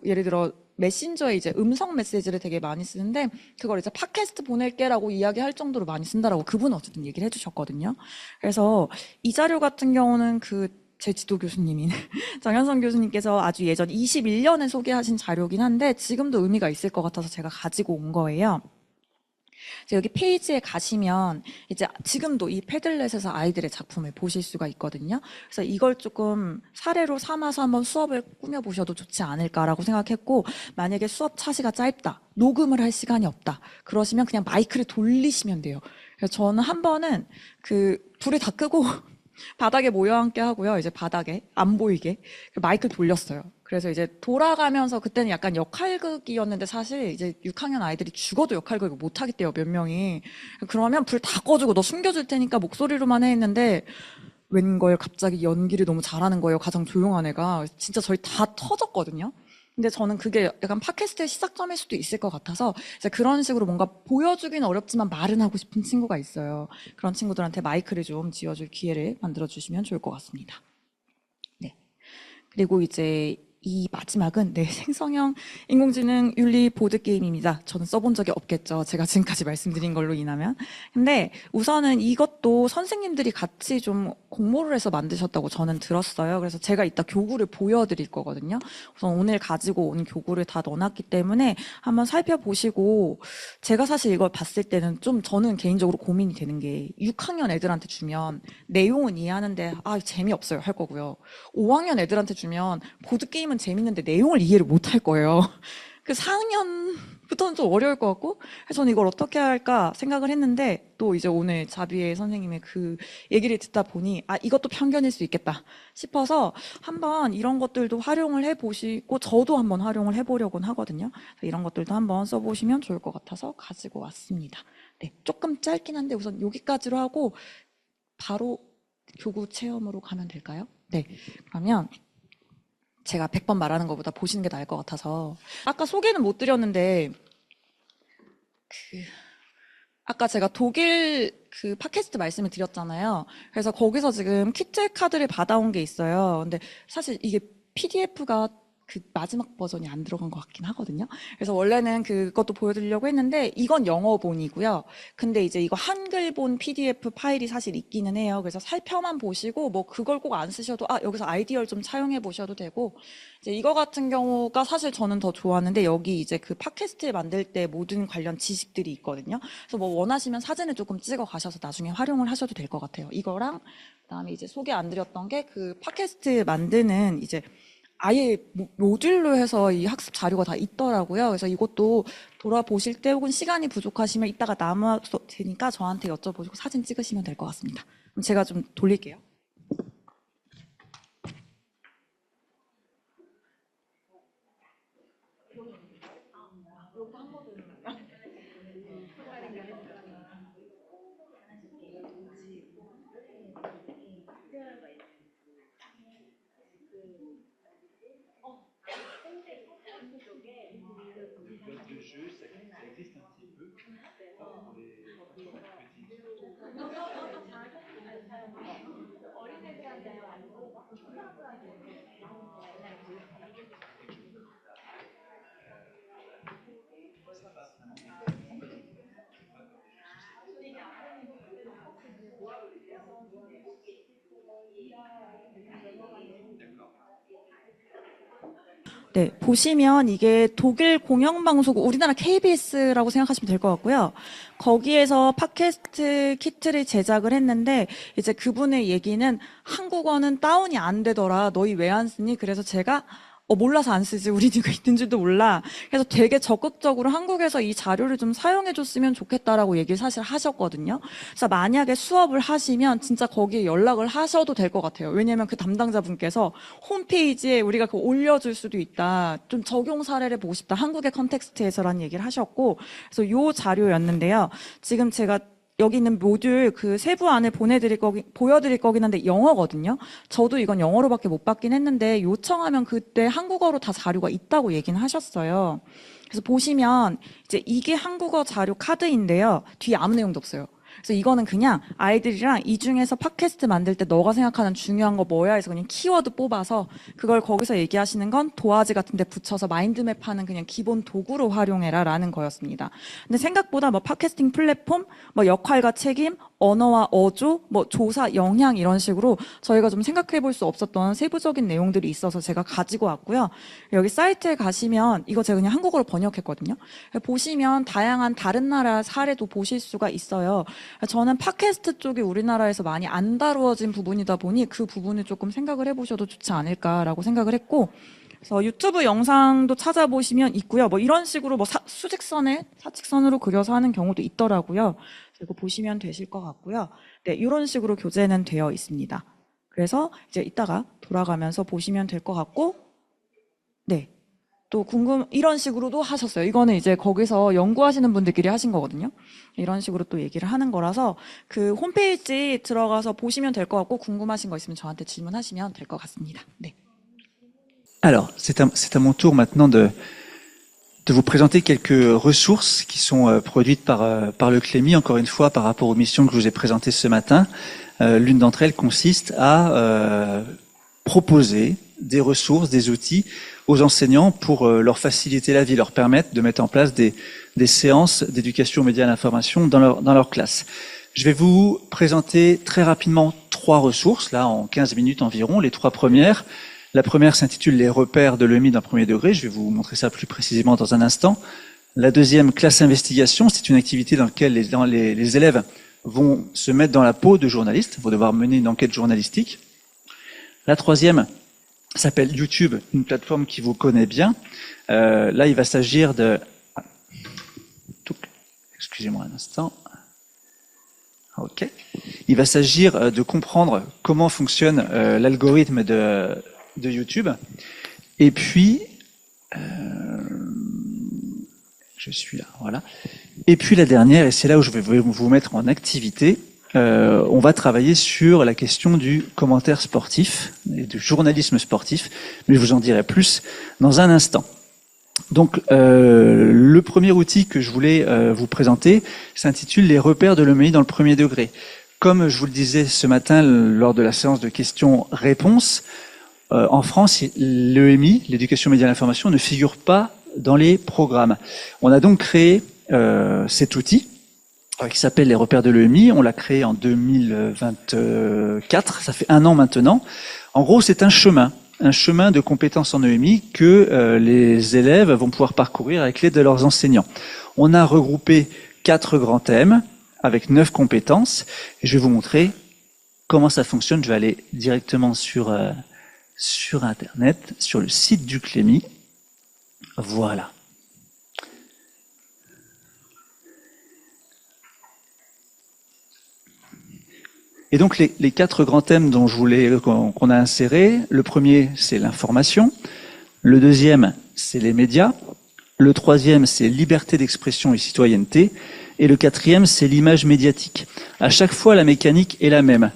예를 들어 메신저에 이제 음성 메시지를 되게 많이 쓰는데 그걸 이제 팟캐스트 보낼게라고 이야기할 정도로 많이 쓴다라고 그분은 어쨌든 얘기를 해주셨거든요. 그래서 이 자료 같은 경우는 제 지도 교수님인 정현성 교수님께서 아주 예전 21년에 소개하신 자료긴 한데 지금도 의미가 있을 것 같아서 제가 가지고 온 거예요. 여기 페이지에 가시면 이제 지금도 이 패들렛에서 아이들의 작품을 보실 수가 있거든요. 그래서 이걸 조금 사례로 삼아서 한번 수업을 꾸며보셔도 좋지 않을까라고 생각했고, 만약에 수업 차시가 짧다, 녹음을 할 시간이 없다, 그러시면 그냥 마이크를 돌리시면 돼요. 그래서 저는 한 번은 불을 다 끄고 바닥에 모여 앉게 하고요. 이제 바닥에 안 보이게 마이크를 돌렸어요. 그래서 이제 돌아가면서 그때는 약간 역할극이었는데 사실 이제 6학년 아이들이 죽어도 역할극을 못 하겠대요. 몇 명이. 그러면 불 다 꺼주고 너 숨겨줄 테니까 목소리로만 해 했는데 웬걸 갑자기 연기를 너무 잘하는 거예요. 가장 조용한 애가. 진짜 저희 다 터졌거든요. 근데 저는 그게 약간 팟캐스트의 시작점일 수도 있을 것 같아서 이제 그런 식으로 뭔가 보여주기는 어렵지만 말은 하고 싶은 친구가 있어요. 그런 친구들한테 마이크를 좀 지어줄 기회를 만들어주시면 좋을 것 같습니다. 네. 그리고 이제 이 마지막은 생성형 인공지능 윤리 보드게임입니다. 저는 써본 적이 없겠죠. 제가 지금까지 말씀드린 걸로 인하면. 근데 우선은 이것도 선생님들이 같이 좀 공모를 해서 만드셨다고 저는 들었어요. 그래서 제가 이따 교구를 보여드릴 거거든요. 우선 오늘 가지고 온 교구를 다 넣어놨기 때문에 한번 살펴보시고, 제가 사실 이걸 봤을 때는 좀 저는 개인적으로 고민이 되는 게 6학년 애들한테 주면 내용은 이해하는데 재미없어요 할 거고요. 5학년 애들한테 주면 보드게임은 재밌는데 내용을 이해를 못 할 거예요. 4학년부터는 좀 어려울 것 같고, 그래서 저는 이걸 어떻게 할까 생각을 했는데, 또 이제 오늘 자비의 선생님의 얘기를 듣다 보니, 이것도 편견일 수 있겠다 싶어서 한번 이런 것들도 활용을 해보시고, 저도 한번 활용을 해보려고는 하거든요. 이런 것들도 한번 써보시면 좋을 것 같아서 가지고 왔습니다. 네, 조금 짧긴 한데 우선 여기까지로 하고, 바로 교구 체험으로 가면 될까요? 네, 그러면 제가 100번 말하는 것보다 보시는 게 나을 것 같아서 아까 소개는 못 드렸는데 아까 제가 독일 팟캐스트 말씀을 드렸잖아요. 그래서 거기서 지금 키트 카드를 받아온 게 있어요. 근데 사실 이게 PDF가 마지막 버전이 안 들어간 것 같긴 하거든요. 그래서 원래는 그것도 보여드리려고 했는데 이건 영어본이고요. 근데 이제 이거 한글본 PDF 파일이 사실 있기는 해요. 그래서 살펴만 보시고 뭐 그걸 꼭 안 쓰셔도 여기서 아이디어를 좀 차용해 보셔도 되고, 이제 이거 같은 경우가 사실 저는 더 좋았는데 여기 이제 팟캐스트 만들 때 모든 관련 지식들이 있거든요. 그래서 뭐 원하시면 사진을 조금 찍어 가셔서 나중에 활용을 하셔도 될 것 같아요. 이거랑 그다음에 이제 소개 안 드렸던 게 팟캐스트 만드는 이제 아예 모듈로 해서 이 학습 자료가 다 있더라고요. 그래서 이것도 돌아보실 때 혹은 시간이 부족하시면 이따가 남아도 되니까 저한테 여쭤보시고 사진 찍으시면 될 것 같습니다. 그럼 제가 좀 돌릴게요. 네, 보시면 이게 독일 공영방송국, 우리나라 KBS라고 생각하시면 될 것 같고요. 거기에서 팟캐스트 키트를 제작을 했는데, 이제 그분의 얘기는 한국어는 다운이 안 되더라. 너희 왜 안 쓰니? 그래서 제가 몰라서 안 쓰지. 우리 이거 있는 줄도 몰라. 그래서 되게 적극적으로 한국에서 이 자료를 좀 사용해 줬으면 좋겠다라고 얘기를 사실 하셨거든요. 그래서 만약에 수업을 하시면 진짜 거기에 연락을 하셔도 될 것 같아요. 왜냐면 그 담당자분께서 홈페이지에 우리가 올려줄 수도 있다. 좀 적용 사례를 보고 싶다. 한국의 컨텍스트에서라는 얘기를 하셨고, 그래서 요 자료였는데요. 지금 제가 여기 있는 모듈 그 세부 안을 보여드릴 거긴 한데 영어거든요. 저도 이건 영어로밖에 못 받긴 했는데 요청하면 그때 한국어로 다 자료가 있다고 얘기는 하셨어요. 그래서 보시면 이제 이게 한국어 자료 카드인데요. 뒤에 아무 내용도 없어요. 그래서 이거는 그냥 아이들이랑 이 중에서 팟캐스트 만들 때 너가 생각하는 중요한 거 뭐야 해서 그냥 키워드 뽑아서 그걸 거기서 얘기하시는 건 도화지 같은 데 붙여서 마인드맵 하는 그냥 기본 도구로 활용해라 라는 거였습니다. 근데 생각보다 뭐 팟캐스팅 플랫폼, 뭐 역할과 책임, 언어와 어조, 뭐 조사, 영향 이런 식으로 저희가 좀 생각해 볼 수 없었던 세부적인 내용들이 있어서 제가 가지고 왔고요. 여기 사이트에 가시면 이거 제가 그냥 한국어로 번역했거든요. 보시면 다양한 다른 나라 사례도 보실 수가 있어요. 저는 팟캐스트 쪽이 우리나라에서 많이 안 다루어진 부분이다 보니 그 부분을 조금 생각을 해보셔도 좋지 않을까라고 생각을 했고, 그래서 유튜브 영상도 찾아보시면 있고요. 뭐 이런 식으로 뭐 수직선에 사직선으로 그려서 하는 경우도 있더라고요. 이거 보시면 되실 것 같고요. 네, 이런 식으로 교재는 되어 있습니다. 그래서 이제 이따가 돌아가면서 보시면 될 것 같고, 네. 또 이런 식으로도 하셨어요. 이거는 이제 거기서 연구하시는 분들끼리 하신 거거든요. 이런 식으로 또 얘기를 하는 거라서 그 홈페이지 들어가서 보시면 될 것 같고, 궁금하신 거 있으면 저한테 질문하시면 될 것 같습니다. 네. Alors, c'est à mon tour maintenant de vous présenter quelques ressources qui sont produites par le CLEMI, encore une fois, par rapport aux missions que je vous ai présentées ce matin. L'une d'entre elles consiste à proposer des ressources, des outils aux enseignants pour leur faciliter la vie, leur permettre de mettre en place des séances d'éducation aux médias et à l'information dans leur classe. Je vais vous présenter très rapidement 3 ressources, là en 15 minutes environ, les 3 premières. La première s'intitule les repères de l'EMI d'un premier degré. Je vais vous montrer ça plus précisément dans un instant. La deuxième, classe investigation, c'est une activité dans laquelle les élèves vont se mettre dans la peau de journalistes, vont devoir mener une enquête journalistique. La troisième s'appelle YouTube, une plateforme qui vous connaît bien. Là, il va s'agir de... Excusez-moi un instant. Ok. Il va s'agir de comprendre comment fonctionne l'algorithme de YouTube. Et puis, je suis là, voilà. Et puis la dernière, et c'est là où je vais vous mettre en activité, on va travailler sur la question du commentaire sportif et du journalisme sportif, mais je vous en dirai plus dans un instant. Donc, le premier outil que je voulais vous présenter s'intitule les repères de l'EMI dans le premier degré. Comme je vous le disais ce matin lors de la séance de questions-réponses, en France, l'EMI, l'éducation média et l'information, ne figure pas dans les programmes. On a donc créé cet outil qui s'appelle les repères de l'EMI. On l'a créé en 2024, ça fait 1 an maintenant. En gros, c'est un chemin de compétences en EMI que les élèves vont pouvoir parcourir avec l'aide de leurs enseignants. On a regroupé 4 grands thèmes avec 9 compétences. Et je vais vous montrer comment ça fonctionne. Je vais aller directement sur Internet, sur le site du CLEMI. Voilà. Et donc les 4 grands thèmes dont qu'on a insérés, le premier c'est l'information, le deuxième c'est les médias, le troisième c'est liberté d'expression et citoyenneté, et le quatrième c'est l'image médiatique. À chaque fois la mécanique est la même.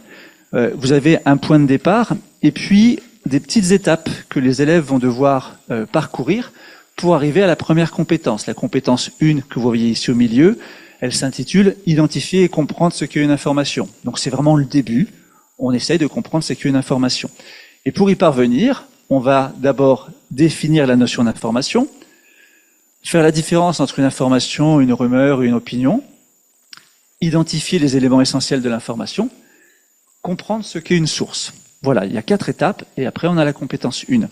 Vous avez un point de départ et puis des petites étapes que les élèves vont devoir parcourir pour arriver à la première compétence. La compétence 1 que vous voyez ici au milieu, elle s'intitule « Identifier et comprendre ce qu'est une information ». Donc c'est vraiment le début, on essaye de comprendre ce qu'est une information. Et pour y parvenir, on va d'abord définir la notion d'information, faire la différence entre une information, une rumeur et une opinion, identifier les éléments essentiels de l'information, comprendre ce qu'est une source. Voilà, il y a 4 étapes et après on a la compétence 1.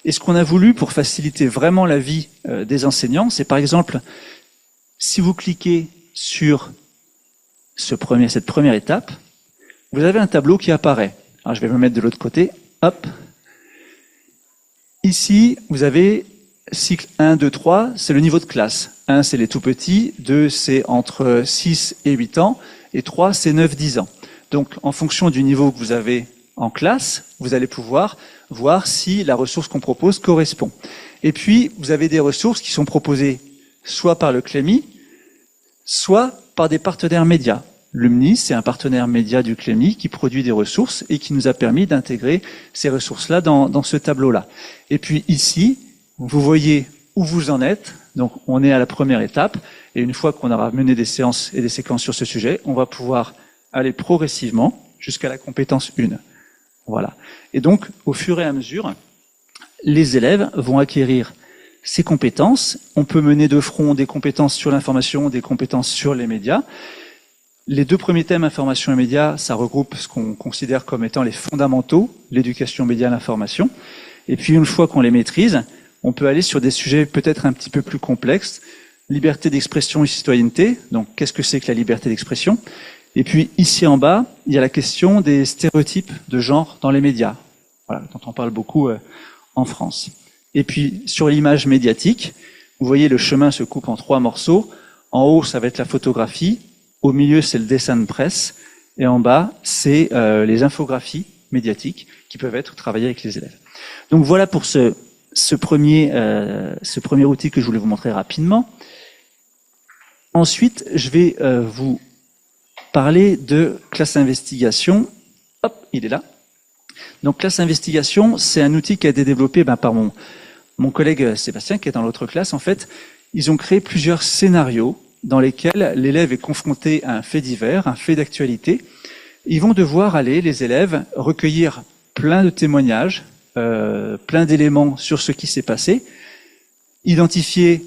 Et ce qu'on a voulu pour faciliter vraiment la vie des enseignants, c'est par exemple, si vous cliquez sur cette première étape, vous avez un tableau qui apparaît. Alors je vais me mettre de l'autre côté, hop. Ici, vous avez cycle 1, 2, 3, c'est le niveau de classe. 1, c'est les tout petits, 2, c'est entre 6 et 8 ans, et 3, c'est 9, 10 ans. Donc, en fonction du niveau que vous avez en classe, vous allez pouvoir voir si la ressource qu'on propose correspond. Et puis, vous avez des ressources qui sont proposées soit par le CLEMI, soit par des partenaires médias. Lumni, c'est un partenaire média du CLEMI qui produit des ressources et qui nous a permis d'intégrer ces ressources-là dans ce tableau-là. Et puis ici, vous voyez où vous en êtes. Donc on est à la première étape et une fois qu'on aura mené des séances et des séquences sur ce sujet, on va pouvoir aller progressivement jusqu'à la compétence 1. Voilà. Et donc, au fur et à mesure, les élèves vont acquérir ces compétences. On peut mener de front des compétences sur l'information, des compétences sur les médias. Les deux premiers thèmes, information et médias, ça regroupe ce qu'on considère comme étant les fondamentaux, l'éducation média, l'information. Et puis, une fois qu'on les maîtrise, on peut aller sur des sujets peut-être un petit peu plus complexes. Liberté d'expression et citoyenneté. Donc, qu'est-ce que c'est que la liberté d'expression? Et puis, ici en bas, il y a la question des stéréotypes de genre dans les médias, voilà, dont on parle beaucoup en France. Et puis, sur l'image médiatique, vous voyez, le chemin se coupe en 3 morceaux. En haut, ça va être la photographie. Au milieu, c'est le dessin de presse. Et en bas, c'est les infographies médiatiques qui peuvent être travaillées avec les élèves. Donc, voilà pour ce premier outil que je voulais vous montrer rapidement. Ensuite, je vais vous parler de classe investigation. Hop, il est là. Donc, classe investigation, c'est un outil qui a été développé par mon collègue Sébastien, qui est dans l'autre classe. En fait, ils ont créé plusieurs scénarios dans lesquels l'élève est confronté à un fait divers, un fait d'actualité. Ils vont devoir aller, les élèves, recueillir plein de témoignages, plein d'éléments sur ce qui s'est passé, identifier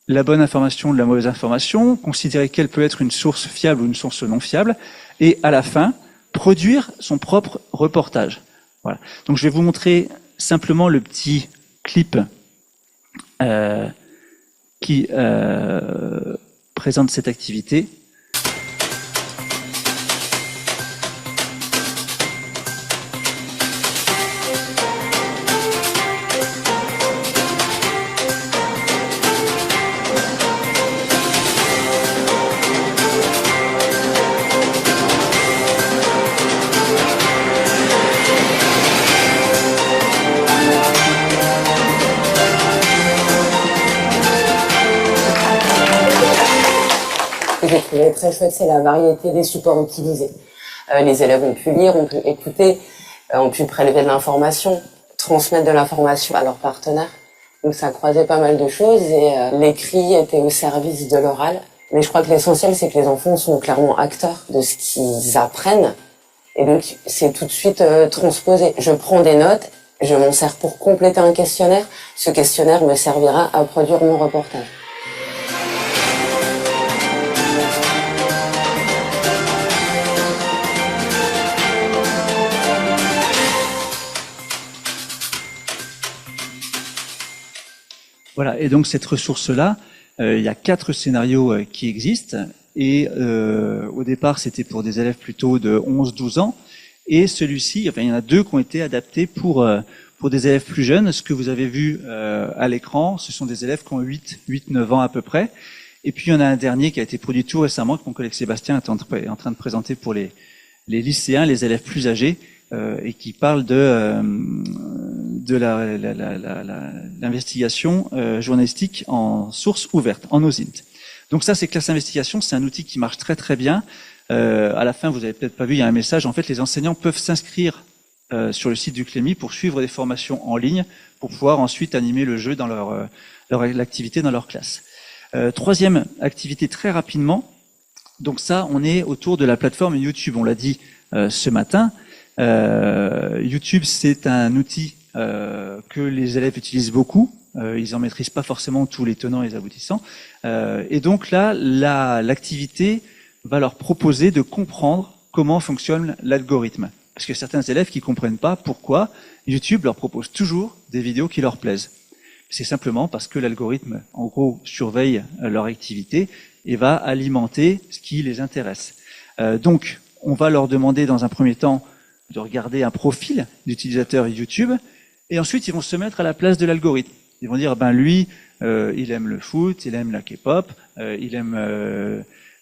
la bonne information de la mauvaise information, considérer quelle peut être une source fiable ou une source non fiable, et à la fin, produire son propre reportage. Voilà. Donc je vais vous montrer simplement le petit clip qui présente cette activité. Ce que j'ai trouvé très chouette, c'est la variété des supports utilisés. Les élèves ont pu lire, ont pu écouter, ont pu prélever de l'information, transmettre de l'information à leurs partenaires. Donc ça croisait pas mal de choses et l'écrit était au service de l'oral. Mais je crois que l'essentiel, c'est que les enfants sont clairement acteurs de ce qu'ils apprennent. Et donc c'est tout de suite transposé. Je prends des notes, je m'en sers pour compléter un questionnaire. Ce questionnaire me servira à produire mon reportage. Voilà, et donc cette ressource-là, il y a 4 scénarios qui existent, et au départ c'était pour des élèves plutôt de 11-12 ans, et celui-ci, enfin il y en a 2 qui ont été adaptés pour des élèves plus jeunes. Ce que vous avez vu à l'écran, ce sont des élèves qui ont 8-9 ans à peu près, et puis il y en a un dernier qui a été produit tout récemment, que mon collègue Sébastien est en train de présenter pour les lycéens, les élèves plus âgés, et qui parle de l'investigation journalistique en source ouverte, en OSINT. Donc ça, c'est classe investigation, c'est un outil qui marche très très bien. À la fin, vous avez peut-être pas vu, il y a un message. En fait, les enseignants peuvent s'inscrire sur le site du CLEMI pour suivre des formations en ligne, pour pouvoir ensuite animer le jeu dans l'activité dans leur classe. Troisième activité très rapidement. Donc ça, on est autour de la plateforme YouTube. On l'a dit ce matin. YouTube, c'est un outil que les élèves utilisent beaucoup. Ils en maîtrisent pas forcément tous les tenants et les aboutissants. Et donc là, l'activité va leur proposer de comprendre comment fonctionne l'algorithme. Parce que certains élèves qui comprennent pas pourquoi YouTube leur propose toujours des vidéos qui leur plaisent. C'est simplement parce que l'algorithme, en gros, surveille leur activité et va alimenter ce qui les intéresse. Donc, on va leur demander dans un premier temps de regarder un profil d'utilisateur YouTube, et ensuite ils vont se mettre à la place de l'algorithme. Ils vont dire, lui, il aime le foot, il aime la K-pop, il aime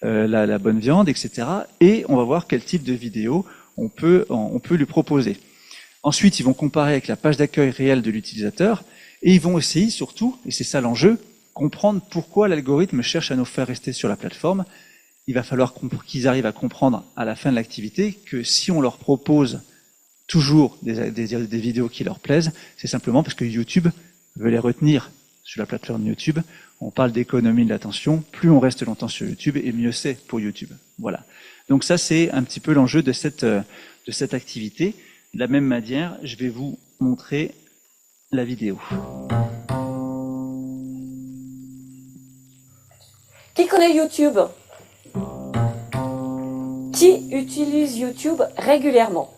la bonne viande, etc. Et on va voir quel type de vidéo on peut lui proposer. Ensuite, ils vont comparer avec la page d'accueil réelle de l'utilisateur, et ils vont essayer surtout, et c'est ça l'enjeu, comprendre pourquoi l'algorithme cherche à nous faire rester sur la plateforme, il va falloir qu'ils arrivent à comprendre à la fin de l'activité que si on leur propose toujours des vidéos qui leur plaisent, c'est simplement parce que YouTube veut les retenir sur la plateforme YouTube. On parle d'économie de l'attention. Plus on reste longtemps sur YouTube, et mieux c'est pour YouTube. Voilà. Donc ça, c'est un petit peu l'enjeu de cette activité. De la même manière, je vais vous montrer la vidéo. Qui connaît YouTube? Qui utilise YouTube régulièrement?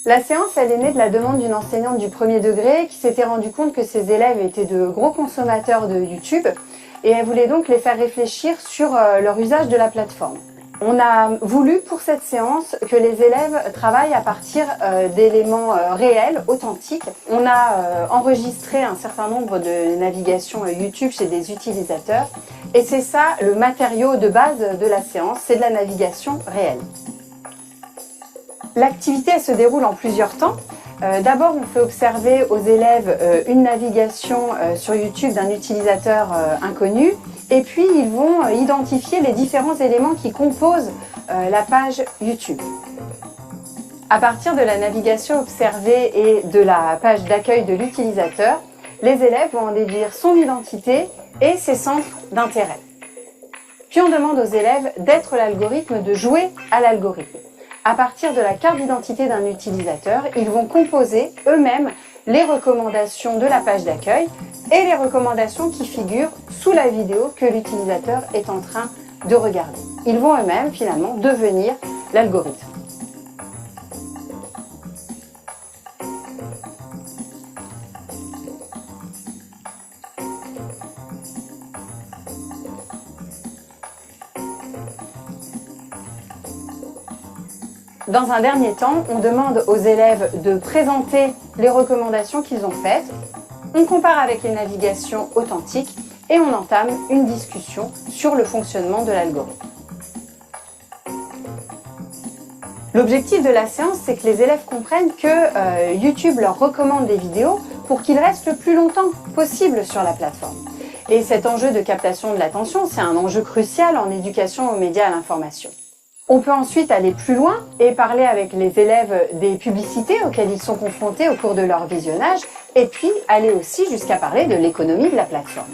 La séance, elle est née de la demande d'une enseignante du premier degré qui s'était rendu compte que ses élèves étaient de gros consommateurs de YouTube et elle voulait donc les faire réfléchir sur leur usage de la plateforme. On a voulu pour cette séance que les élèves travaillent à partir d'éléments réels, authentiques. On a enregistré un certain nombre de navigations YouTube chez des utilisateurs et c'est ça le matériau de base de la séance, c'est de la navigation réelle. L'activité elle se déroule en plusieurs temps. D'abord, on fait observer aux élèves une navigation sur YouTube d'un utilisateur inconnu et puis ils vont identifier les différents éléments qui composent la page YouTube. À partir de la navigation observée et de la page d'accueil de l'utilisateur, les élèves vont en déduire son identité et ses centres d'intérêt. Puis on demande aux élèves d'être l'algorithme, de jouer à l'algorithme. À partir de la carte d'identité d'un utilisateur, ils vont composer eux-mêmes les recommandations de la page d'accueil et les recommandations qui figurent sous la vidéo que l'utilisateur est en train de regarder. Ils vont eux-mêmes finalement devenir l'algorithme. Dans un dernier temps, on demande aux élèves de présenter les recommandations qu'ils ont faites. On compare avec les navigations authentiques et on entame une discussion sur le fonctionnement de l'algorithme. L'objectif de la séance, c'est que les élèves comprennent que YouTube leur recommande des vidéos pour qu'ils restent le plus longtemps possible sur la plateforme. Et cet enjeu de captation de l'attention, c'est un enjeu crucial en éducation aux médias et à l'information. On peut ensuite aller plus loin et parler avec les élèves des publicités auxquelles ils sont confrontés au cours de leur visionnage et puis aller aussi jusqu'à parler de l'économie de la plateforme.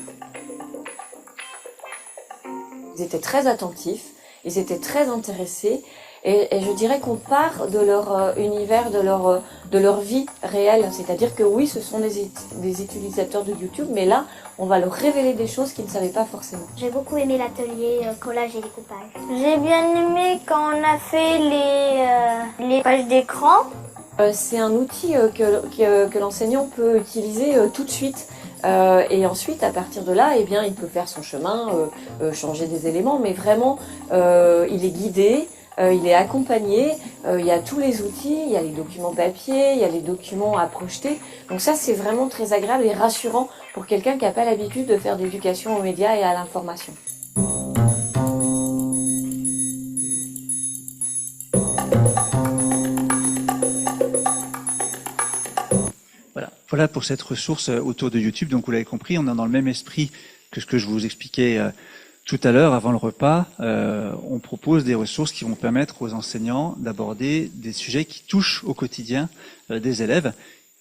Ils étaient très attentifs, ils étaient très intéressés et je dirais qu'on part de leur univers, de leur vie réelle. C'est-à-dire que oui, ce sont des utilisateurs de YouTube, mais là, on va leur révéler des choses qu'ils ne savaient pas forcément. J'ai beaucoup aimé l'atelier collage et découpage. J'ai bien aimé quand on a fait les pages d'écran. C'est un outil que l'enseignant peut utiliser tout de suite. Et ensuite, à partir de là, eh bien, il peut faire son chemin, changer des éléments, mais vraiment, il est guidé. Il est accompagné, il y a tous les outils, il y a les documents papier, il y a les documents à projeter. Donc ça, c'est vraiment très agréable et rassurant pour quelqu'un qui n'a pas l'habitude de faire d'éducation aux médias et à l'information. Voilà pour cette ressource autour de YouTube. Donc vous l'avez compris, on est dans le même esprit que ce que je vous expliquais tout à l'heure, avant le repas. On propose des ressources qui vont permettre aux enseignants d'aborder des sujets qui touchent au quotidien des élèves.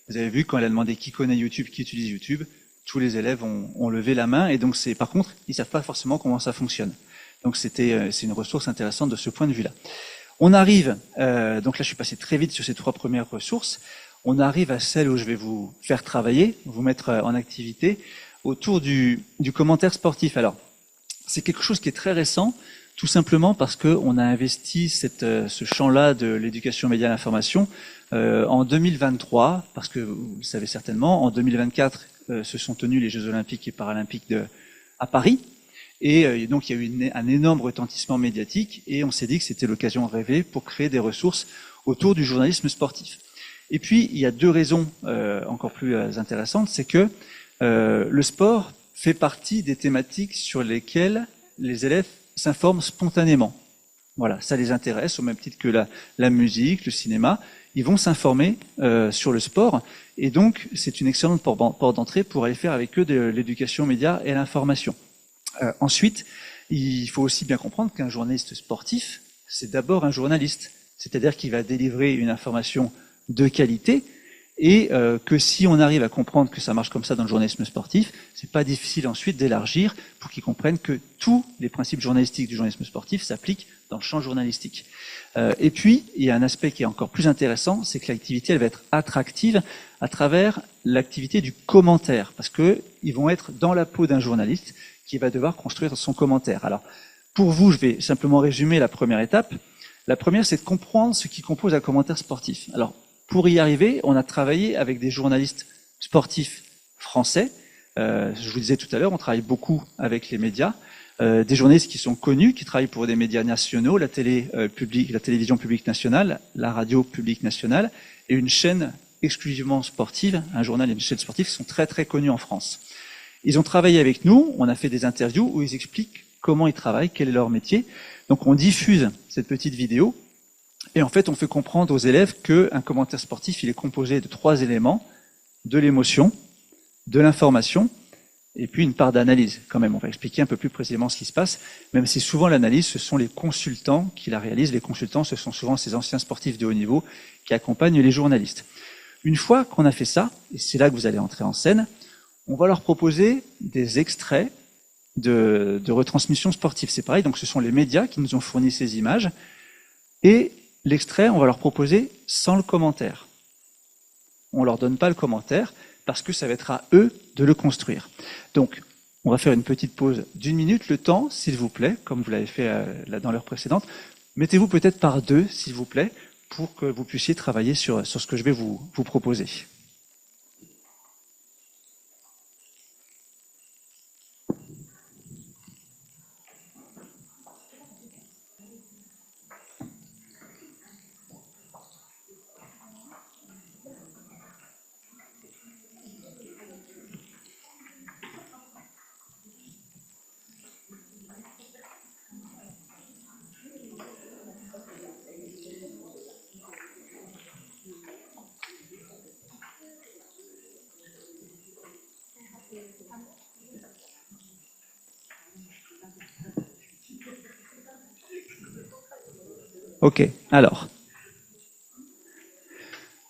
Vous avez vu, quand elle a demandé qui connaît YouTube, qui utilise YouTube, tous les élèves ont levé la main. Et donc, par contre, ils savent pas forcément comment ça fonctionne. Donc, c'est une ressource intéressante de ce point de vue-là. On arrive, donc là, je suis passé très vite sur ces 3 premières ressources. On arrive à celle où je vais vous faire travailler, vous mettre en activité, autour du commentaire sportif. Alors, c'est quelque chose qui est très récent, tout simplement parce qu'on a investi ce champ-là de l'éducation média et l'information en 2023, parce que vous le savez certainement, en 2024 se sont tenus les Jeux Olympiques et Paralympiques à Paris, et donc il y a eu un énorme retentissement médiatique, et on s'est dit que c'était l'occasion rêvée pour créer des ressources autour du journalisme sportif. Et puis, il y a 2 raisons encore plus intéressantes, c'est que le sport fait partie des thématiques sur lesquelles les élèves s'informent spontanément. Voilà, ça les intéresse au même titre que la musique, le cinéma. Ils vont s'informer sur le sport et donc c'est une excellente porte d'entrée pour aller faire avec eux de l'éducation média et l'information. Ensuite, il faut aussi bien comprendre qu'un journaliste sportif, c'est d'abord un journaliste, c'est-à-dire qu'il va délivrer une information de qualité et que si on arrive à comprendre que ça marche comme ça dans le journalisme sportif, c'est pas difficile ensuite d'élargir pour qu'ils comprennent que tous les principes journalistiques du journalisme sportif s'appliquent dans le champ journalistique. Et puis, il y a un aspect qui est encore plus intéressant, c'est que l'activité, elle va être attractive à travers l'activité du commentaire, parce que ils vont être dans la peau d'un journaliste qui va devoir construire son commentaire. Alors, pour vous, je vais simplement résumer la première étape. La première, c'est de comprendre ce qui compose un commentaire sportif. Alors, pour y arriver, on a travaillé avec des journalistes sportifs français. Je vous disais tout à l'heure, on travaille beaucoup avec les médias. Des journalistes qui sont connus, qui travaillent pour des médias nationaux, la télévision publique nationale, la radio publique nationale, et une chaîne exclusivement sportive, un journal et une chaîne sportive qui sont très très connus en France. Ils ont travaillé avec nous, on a fait des interviews où ils expliquent comment ils travaillent, quel est leur métier. Donc on diffuse cette petite vidéo, et en fait on fait comprendre aux élèves qu'un commentaire sportif, il est composé de 3 éléments, de l'émotion, de l'information, et puis une part d'analyse. Quand même, on va expliquer un peu plus précisément ce qui se passe, même si souvent l'analyse, ce sont les consultants qui la réalisent. Les consultants, ce sont souvent ces anciens sportifs de haut niveau qui accompagnent les journalistes. Une fois qu'on a fait ça, et c'est là que vous allez entrer en scène, on va leur proposer des extraits de retransmission sportive. C'est pareil, donc ce sont les médias qui nous ont fourni ces images, et l'extrait, on va leur proposer sans le commentaire. On leur donne pas le commentaire, parce que ça va être à eux de le construire. Donc, on va faire une petite pause d'1 minute. Le temps, s'il vous plaît, comme vous l'avez fait là dans l'heure précédente, mettez-vous peut-être par 2, s'il vous plaît, pour que vous puissiez travailler sur ce que je vais vous proposer. Ok, alors,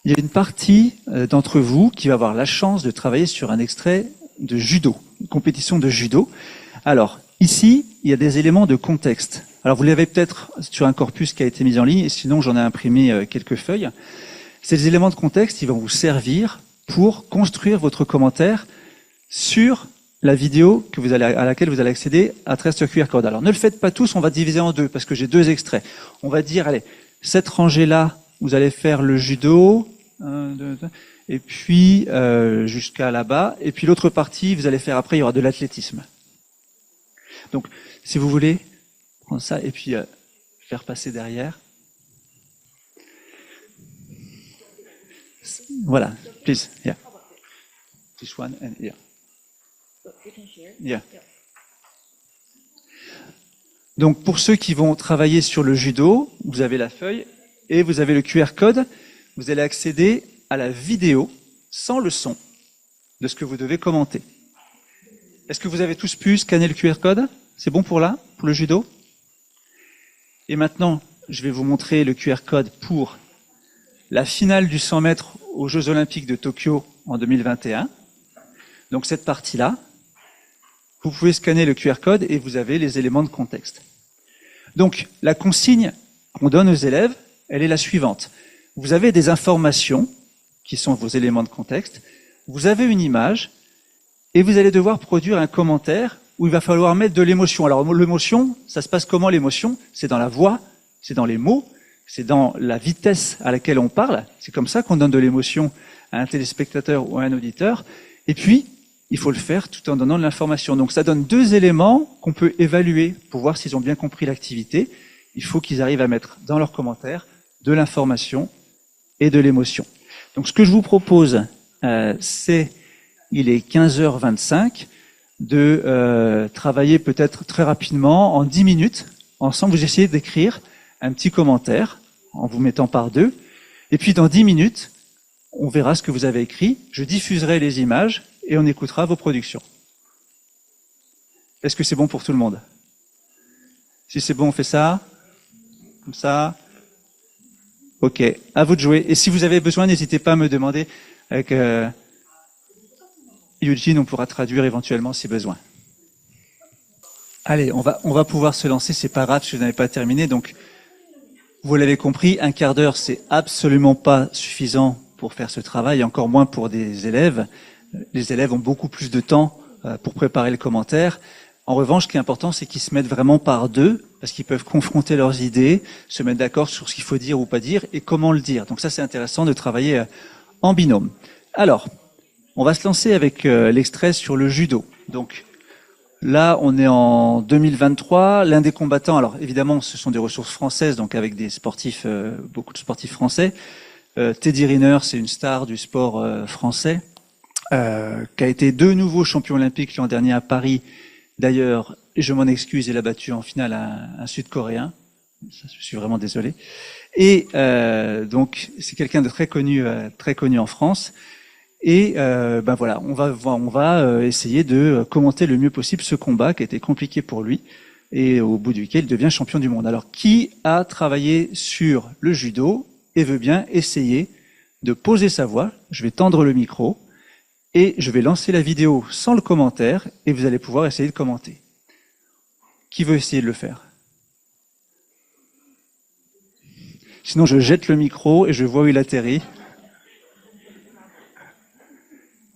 il y a une partie d'entre vous qui va avoir la chance de travailler sur un extrait de judo, une compétition de judo. Alors, ici, il y a des éléments de contexte. Alors, vous l'avez peut-être sur un corpus qui a été mis en ligne, et sinon j'en ai imprimé quelques feuilles. Ces éléments de contexte, ils vont vous servir pour construire votre commentaire sur la vidéo à laquelle vous allez accéder à travers ce QR code. Alors ne le faites pas tous, on va diviser en 2 parce que j'ai 2 extraits. On va dire, allez, cette rangée-là, vous allez faire le judo, 1, 2, 3, et puis jusqu'à là-bas. Et puis l'autre partie, vous allez faire après, il y aura de l'athlétisme. Donc, si vous voulez, prendre ça et puis faire passer derrière. Voilà, please, yeah. This one and here. Yeah. Donc pour ceux qui vont travailler sur le judo, vous avez la feuille et vous avez le QR code. Vous allez accéder à la vidéo sans le son de ce que vous devez commenter. Est-ce que vous avez tous pu scanner le QR code? C'est bon pour là, pour le judo? Et maintenant, je vais vous montrer le QR code pour la finale du 100 mètres aux Jeux Olympiques de Tokyo en 2021. Donc cette partie-là, vous pouvez scanner le QR code et vous avez les éléments de contexte. Donc la consigne qu'on donne aux élèves, elle est la suivante. Vous avez des informations qui sont vos éléments de contexte, vous avez une image et vous allez devoir produire un commentaire où il va falloir mettre de l'émotion. Alors l'émotion, ça se passe comment l'émotion? C'est dans la voix, c'est dans les mots, c'est dans la vitesse à laquelle on parle. C'est comme ça qu'on donne de l'émotion à un téléspectateur ou à un auditeur. Et puis, il faut le faire tout en donnant de l'information. Donc ça donne 2 éléments qu'on peut évaluer pour voir s'ils ont bien compris l'activité. Il faut qu'ils arrivent à mettre dans leurs commentaires de l'information et de l'émotion. Donc ce que je vous propose, il est 15h25, de travailler peut-être très rapidement, en 10 minutes, ensemble, vous essayez d'écrire un petit commentaire en vous mettant par deux. Et puis dans 10 minutes, on verra ce que vous avez écrit. Je diffuserai les images et on écoutera vos productions. Est-ce que c'est bon pour tout le monde? Si c'est bon, on fait ça. Comme ça. Ok, à vous de jouer. Et si vous avez besoin, n'hésitez pas à me demander. Avec Eugene, on pourra traduire éventuellement si besoin. Allez, on va pouvoir se lancer. C'est pas grave si vous n'avez pas terminé. Donc, vous l'avez compris, un quart d'heure, c'est absolument pas suffisant pour faire ce travail, et encore moins pour des élèves. Les élèves ont beaucoup plus de temps pour préparer le commentaire. En revanche, ce qui est important, c'est qu'ils se mettent vraiment par deux, parce qu'ils peuvent confronter leurs idées, se mettre d'accord sur ce qu'il faut dire ou pas dire, et comment le dire. Donc ça, c'est intéressant de travailler en binôme. Alors, on va se lancer avec l'extrait sur le judo. Donc là, on est en 2023. L'un des combattants, alors évidemment, ce sont des ressources françaises, donc avec des sportifs, beaucoup de sportifs français. Teddy Riner, c'est une star du sport français, qui a été de nouveau champion olympique l'an dernier à Paris. D'ailleurs, je m'en excuse, il a battu en finale un Sud-Coréen. Je suis vraiment désolé. Et donc, c'est quelqu'un de très connu en France. Et ben voilà, on va essayer de commenter le mieux possible ce combat qui a été compliqué pour lui et au bout duquel il devient champion du monde. Alors, qui a travaillé sur le judo et veut bien essayer de poser sa voix? Je vais tendre le micro. Et je vais lancer la vidéo sans le commentaire et vous allez pouvoir essayer de commenter. Qui veut essayer de le faire? Sinon, je jette le micro et je vois où il atterrit.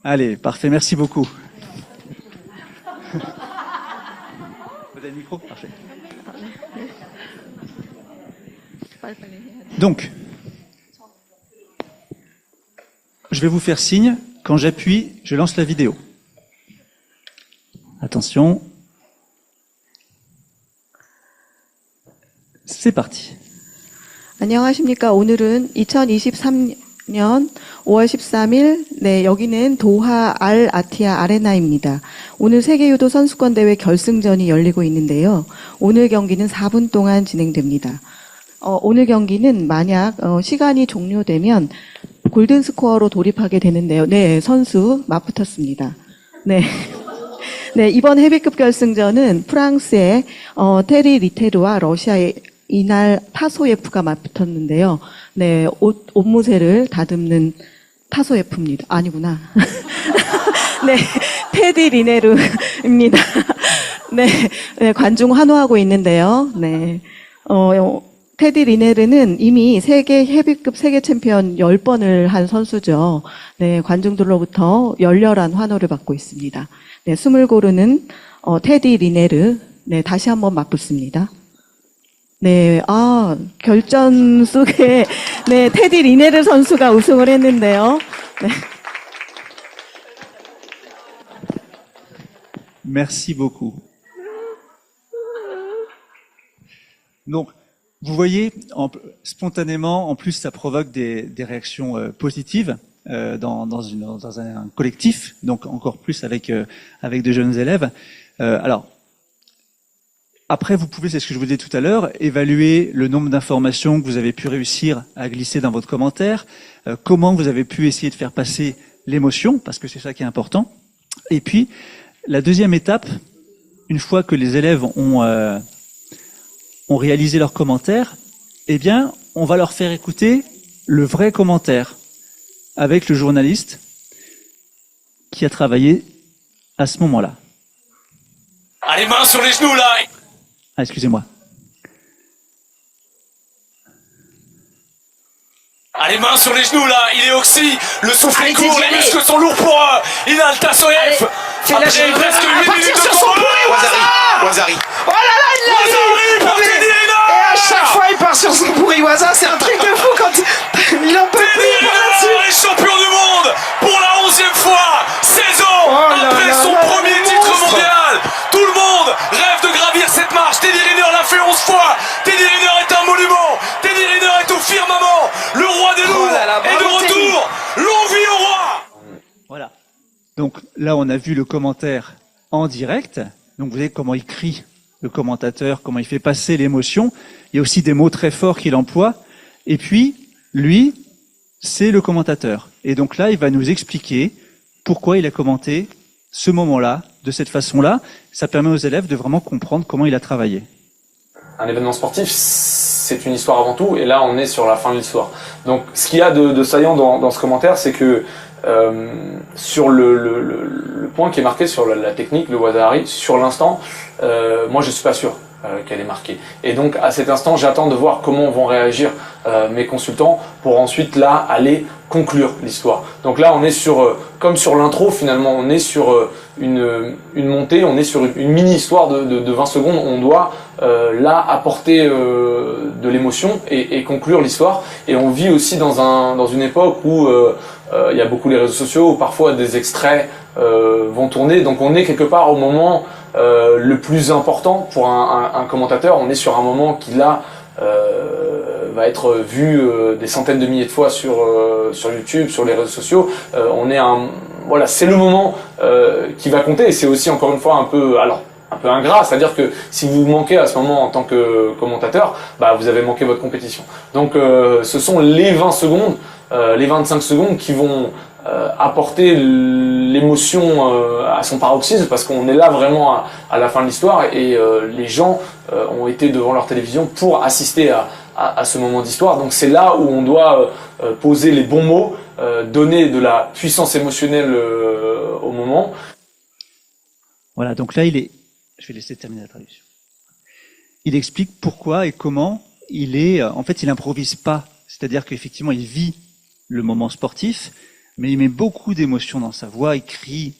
Allez, parfait, merci beaucoup. Vous avez le micro? Parfait. Donc, je vais vous faire signe. Quand j'appuie, je lance la vidéo. Attention. C'est parti. 안녕하십니까. 오늘은 2023년 5월 13일, 여기는 도하 알 아티아 아레나입니다. 오늘 세계유도 선수권대회 결승전이 열리고 있는데요. 오늘 경기는 4분 동안 진행됩니다. 오늘 경기는 만약 시간이 종료되면 골든 스코어로 돌입하게 되는데요. 네, 선수 맞붙었습니다. 네. 네, 이번 헤비급 결승전은 프랑스의 테리 리테르와 러시아의 이날 타소예프가 맞붙었는데요. 네, 옷무새를 다듬는 타소예프입니다. 아니구나. 네, 테디 리네르입니다. 네, 네, 관중 환호하고 있는데요. 네, 테디 리네르는 이미 헤비급 세계 챔피언 10번을 한 선수죠. 네, 관중들로부터 열렬한 환호를 받고 있습니다. 네, 숨을 고르는 테디 리네르. 네, 다시 한번 맞붙습니다. 네, 결전 속에 네, 테디 리네르 선수가 우승을 했는데요. 네. Merci beaucoup. Donc, vous voyez, spontanément, en plus, ça provoque des réactions positives dans un collectif, donc encore plus avec de jeunes élèves. Alors, après, vous pouvez, c'est ce que je vous disais tout à l'heure, évaluer le nombre d'informations que vous avez pu réussir à glisser dans votre commentaire, comment vous avez pu essayer de faire passer l'émotion, parce que c'est ça qui est important. Et puis, la deuxième étape, une fois que les élèves ont réalisé leurs commentaires, eh bien, on va leur faire écouter le vrai commentaire avec le journaliste qui a travaillé à ce moment-là. Allez, mains sur les genoux, là! Ah, excusez-moi. Allez, mains sur les genoux, là! Il est oxy! Le souffle est court, les muscles sont lourds pour il a le Tassoyef! Après presque 8 minutes de combat! Wazari. Oh là là, il l'a dit! Pour Teddy Riner! Et à chaque fois, il part sur son pourri-waza. C'est un truc de fou quand il en peut Teddy plus. Riner est champion du monde pour la 11e fois! 16 ans après son premier titre mondial! Tout le monde rêve de gravir cette marche. Teddy Riner l'a fait 11 fois. Teddy Riner est un monument. Teddy Riner est au firmament. Le roi des loups est de retour. Longue vie au roi. Voilà. Donc là, on a vu le commentaire en direct. Donc vous voyez comment il crie le commentateur, comment il fait passer l'émotion. Il y a aussi des mots très forts qu'il emploie. Et puis, lui, c'est le commentateur. Et donc là, il va nous expliquer pourquoi il a commenté ce moment-là, de cette façon-là. Ça permet aux élèves de vraiment comprendre comment il a travaillé. Un événement sportif, c'est une histoire avant tout, et là on est sur la fin de l'histoire. Donc ce qu'il y a de saillant dans ce commentaire, c'est que sur le point qui est marqué sur la technique, le Wazahari, sur l'instant, moi je suis pas sûr qu'elle est marquée. Et donc à cet instant, j'attends de voir comment vont réagir mes consultants pour ensuite là aller conclure l'histoire. Donc là on est sur, comme sur l'intro finalement, on est sur une montée, on est sur une mini-histoire de 20 secondes, on doit là apporter de l'émotion et conclure l'histoire. Et on vit aussi dans une époque où il y a beaucoup les réseaux sociaux, où parfois des extraits vont tourner, donc on est quelque part au moment le plus important pour un commentateur. On est sur un moment qui là va être vu des centaines de milliers de fois sur YouTube, sur les réseaux sociaux. Voilà, c'est le moment qui va compter, et c'est aussi encore une fois un peu ingrat, c'est-à-dire que si vous manquez à ce moment en tant que commentateur, vous avez manqué votre compétition. Donc ce sont les 20 secondes, les 25 secondes qui vont apporter l'émotion à son paroxysme, parce qu'on est là vraiment à la fin de l'histoire, et les gens ont été devant leur télévision pour assister à ce moment d'histoire. Donc c'est là où on doit poser les bons mots, donner de la puissance émotionnelle au moment. Voilà, donc là, je vais laisser terminer la traduction. Il explique pourquoi et comment en fait, il improvise pas. C'est-à-dire qu'effectivement, il vit le moment sportif, mais il met beaucoup d'émotion dans sa voix, il crie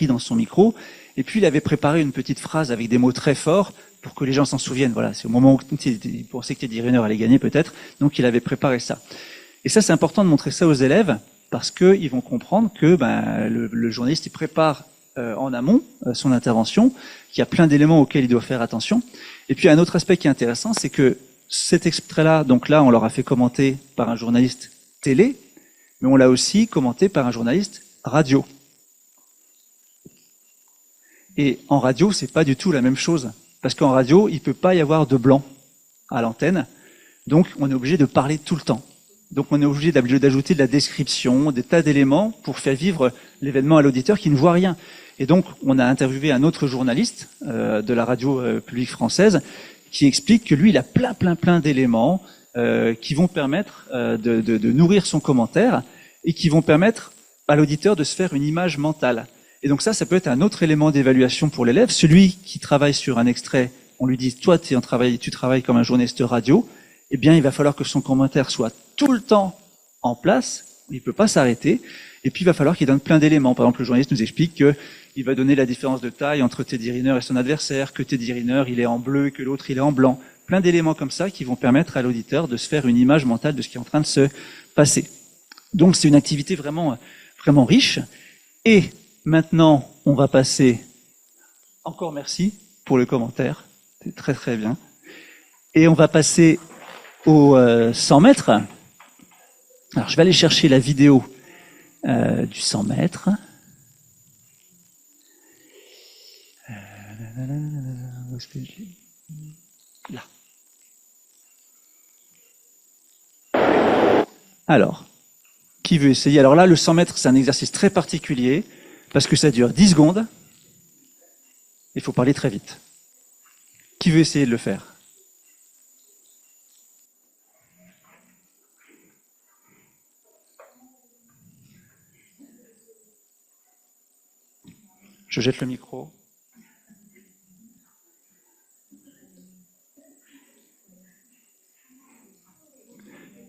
dans son micro. Et puis, il avait préparé une petite phrase avec des mots très forts pour que les gens s'en souviennent. Voilà, c'est au moment où il pensait que Teddy Riner allait gagner peut-être. Donc, il avait préparé ça. Et ça, c'est important de montrer ça aux élèves, parce qu'ils vont comprendre que le journaliste, il prépare en amont son intervention, qu'il y a plein d'éléments auxquels il doit faire attention. Et puis un autre aspect qui est intéressant, c'est que cet extrait-là, donc là on l'aura fait commenter par un journaliste télé, mais on l'a aussi commenté par un journaliste radio. Et en radio, c'est pas du tout la même chose, parce qu'en radio, il peut pas y avoir de blanc à l'antenne, donc on est obligé de parler tout le temps. Donc on est obligé d'ajouter de la description, des tas d'éléments pour faire vivre l'événement à l'auditeur qui ne voit rien. Et donc on a interviewé un autre journaliste de la radio publique française qui explique que lui il a plein d'éléments qui vont permettre de nourrir son commentaire et qui vont permettre à l'auditeur de se faire une image mentale. Et donc ça peut être un autre élément d'évaluation pour l'élève. Celui qui travaille sur un extrait, on lui dit toi tu travailles comme un journaliste radio, eh bien il va falloir que son commentaire soit tout le temps en place, il peut pas s'arrêter, et puis il va falloir qu'il donne plein d'éléments. Par exemple, le journaliste nous explique qu'il va donner la différence de taille entre Teddy Riner et son adversaire, que Teddy Riner il est en bleu et que l'autre il est en blanc. Plein d'éléments comme ça qui vont permettre à l'auditeur de se faire une image mentale de ce qui est en train de se passer. Donc c'est une activité vraiment riche. Et maintenant, on va passer, encore merci pour le commentaire, c'est très bien. Et on va passer au 100 mètres. Alors, je vais aller chercher la vidéo du 100 mètres. Où est-ce que je l'ai ? Là. Alors, qui veut essayer ? Alors là, le 100 mètres, c'est un exercice très particulier parce que ça dure 10 secondes. Il faut parler très vite. Qui veut essayer de le faire ? Je jette le micro.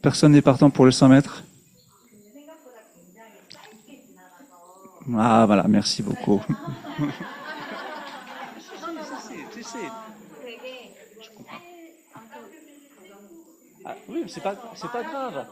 Personne n'est partant pour le 100 mètres ? Ah voilà, merci beaucoup. Ah, oui, c'est pas grave.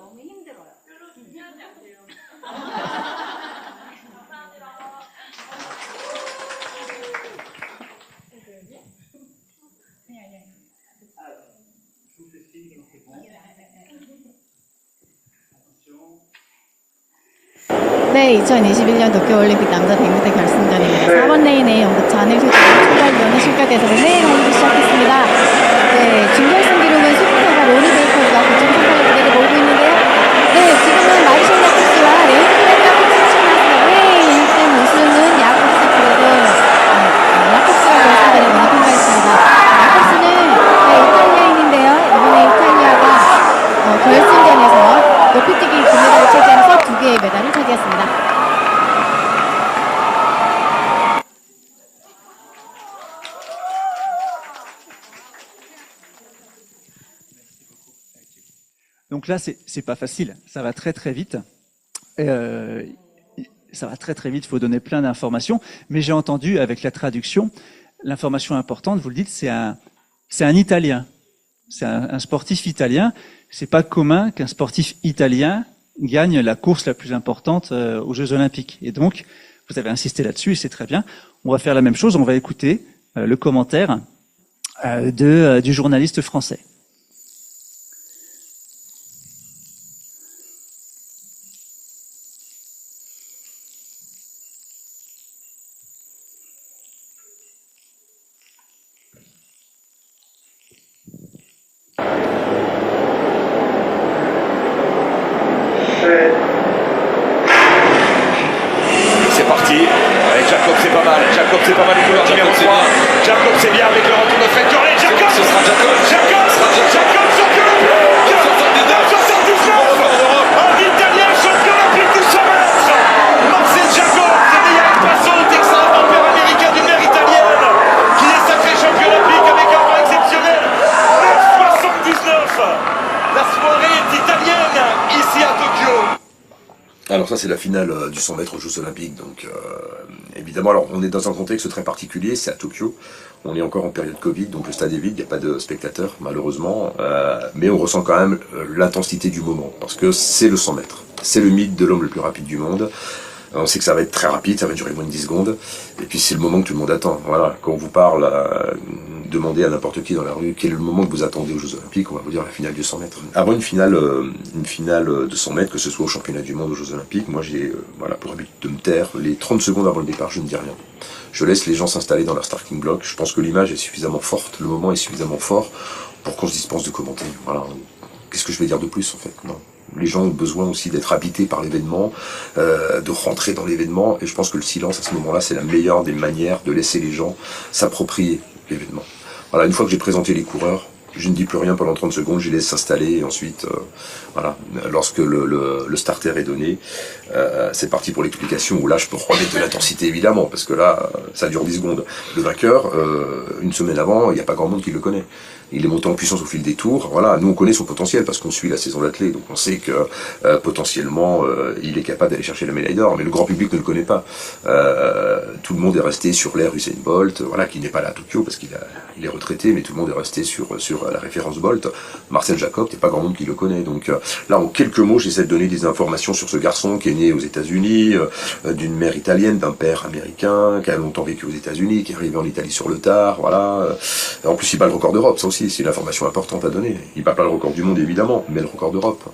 네, 2021년 도쿄올림픽 남자 100m 결승전입니다. 4번 레인에 연구차 한일세종 출발위원회 실격에서 레인 홈을 시작했습니다. 네, 준결승 기록은 스프터가 로리 베이커가 9.38의 무게를 몰고 있는데요. 네, 지금은 마르셜 야콥스와 레인 클레드가 끝이 났습니다. 네, 1등 우승은 야콥스가 결승전에 먼저 통과했습니다. 야콥스는 이탈리아인인데요. 이번에 이탈리아가 결승전에서 높이뛰기 금메달을 차지하면서 2개의 메달을 차지했습니다. Donc là, c'est pas facile. Ça va très très vite. Ça va très très vite. Il faut donner plein d'informations. Mais j'ai entendu avec la traduction, l'information importante, vous le dites, c'est un Italien. C'est un sportif italien. C'est pas commun qu'un sportif italien gagne la course la plus importante aux Jeux Olympiques. Et donc, vous avez insisté là-dessus, et c'est très bien. On va faire la même chose. On va écouter le commentaire du journaliste français. C'est parti. Avec Jacob, c'est pas mal. Jacob, c'est pas mal. Le couleur numéro 3. Jacob, c'est bien avec le retour de Fred Cornet. Jacob, ce sera Jacob. Jacob, Jacob, champion olympique. 79. Un Italien champion olympique du 100 mètres. Marcel Jacob, c'est né il y a une passion texan, un père américain d'une mère italienne, qui est sacré champion olympique avec un rang exceptionnel. 9,79. La soirée est italienne ici à Tokyo. Alors ça c'est la finale du 100 mètres aux Jeux Olympiques, donc évidemment alors on est dans un contexte très particulier, c'est à Tokyo, on est encore en période Covid, donc le stade est vide, il n'y a pas de spectateurs malheureusement, mais on ressent quand même l'intensité du moment, parce que c'est le 100 mètres, c'est le mythe de l'homme le plus rapide du monde. On sait que ça va être très rapide, ça va durer moins de 10 secondes, et puis c'est le moment que tout le monde attend. Voilà, quand on vous parle, demandez à n'importe qui dans la rue quel est le moment que vous attendez aux Jeux Olympiques, on va vous dire la finale du 100 mètres. Avant une finale de 100 mètres, que ce soit au championnat du monde, aux Jeux Olympiques, moi j'ai pour habitude de me taire. Les 30 secondes avant le départ, je ne dis rien. Je laisse les gens s'installer dans leur starting block. Je pense que l'image est suffisamment forte, le moment est suffisamment fort pour qu'on se dispense de commenter. Voilà. Qu'est-ce que je vais dire de plus en fait? Non. Les gens ont besoin aussi d'être habités par l'événement, de rentrer dans l'événement, et je pense que le silence à ce moment-là, c'est la meilleure des manières de laisser les gens s'approprier l'événement. Voilà, une fois que j'ai présenté les coureurs, je ne dis plus rien pendant 30 secondes, je les laisse s'installer, et ensuite, voilà, lorsque le starter est donné, c'est parti pour l'explication, où là je peux remettre de l'intensité évidemment, parce que là, ça dure 10 secondes. Le vainqueur, une semaine avant, il n'y a pas grand monde qui le connaît. Il est monté en puissance au fil des tours. Voilà, nous on connaît son potentiel parce qu'on suit la saison d'athlète, donc on sait que potentiellement il est capable d'aller chercher la médaille d'or, mais le grand public ne le connaît pas. Tout le monde est resté sur l'ère Usain Bolt, voilà, qui n'est pas là à Tokyo parce qu'il est retraité, mais tout le monde est resté sur la référence Bolt. Marcel Jacob, c'est pas grand monde qui le connaît. Donc là, en quelques mots, j'essaie de donner des informations sur ce garçon qui est né aux États-Unis, d'une mère italienne, d'un père américain, qui a longtemps vécu aux États-Unis, qui est arrivé en Italie sur le tard, voilà. En plus, il bat le record d'Europe, ça aussi, c'est une information importante à donner. Il bat pas le record du monde évidemment, mais le record d'Europe.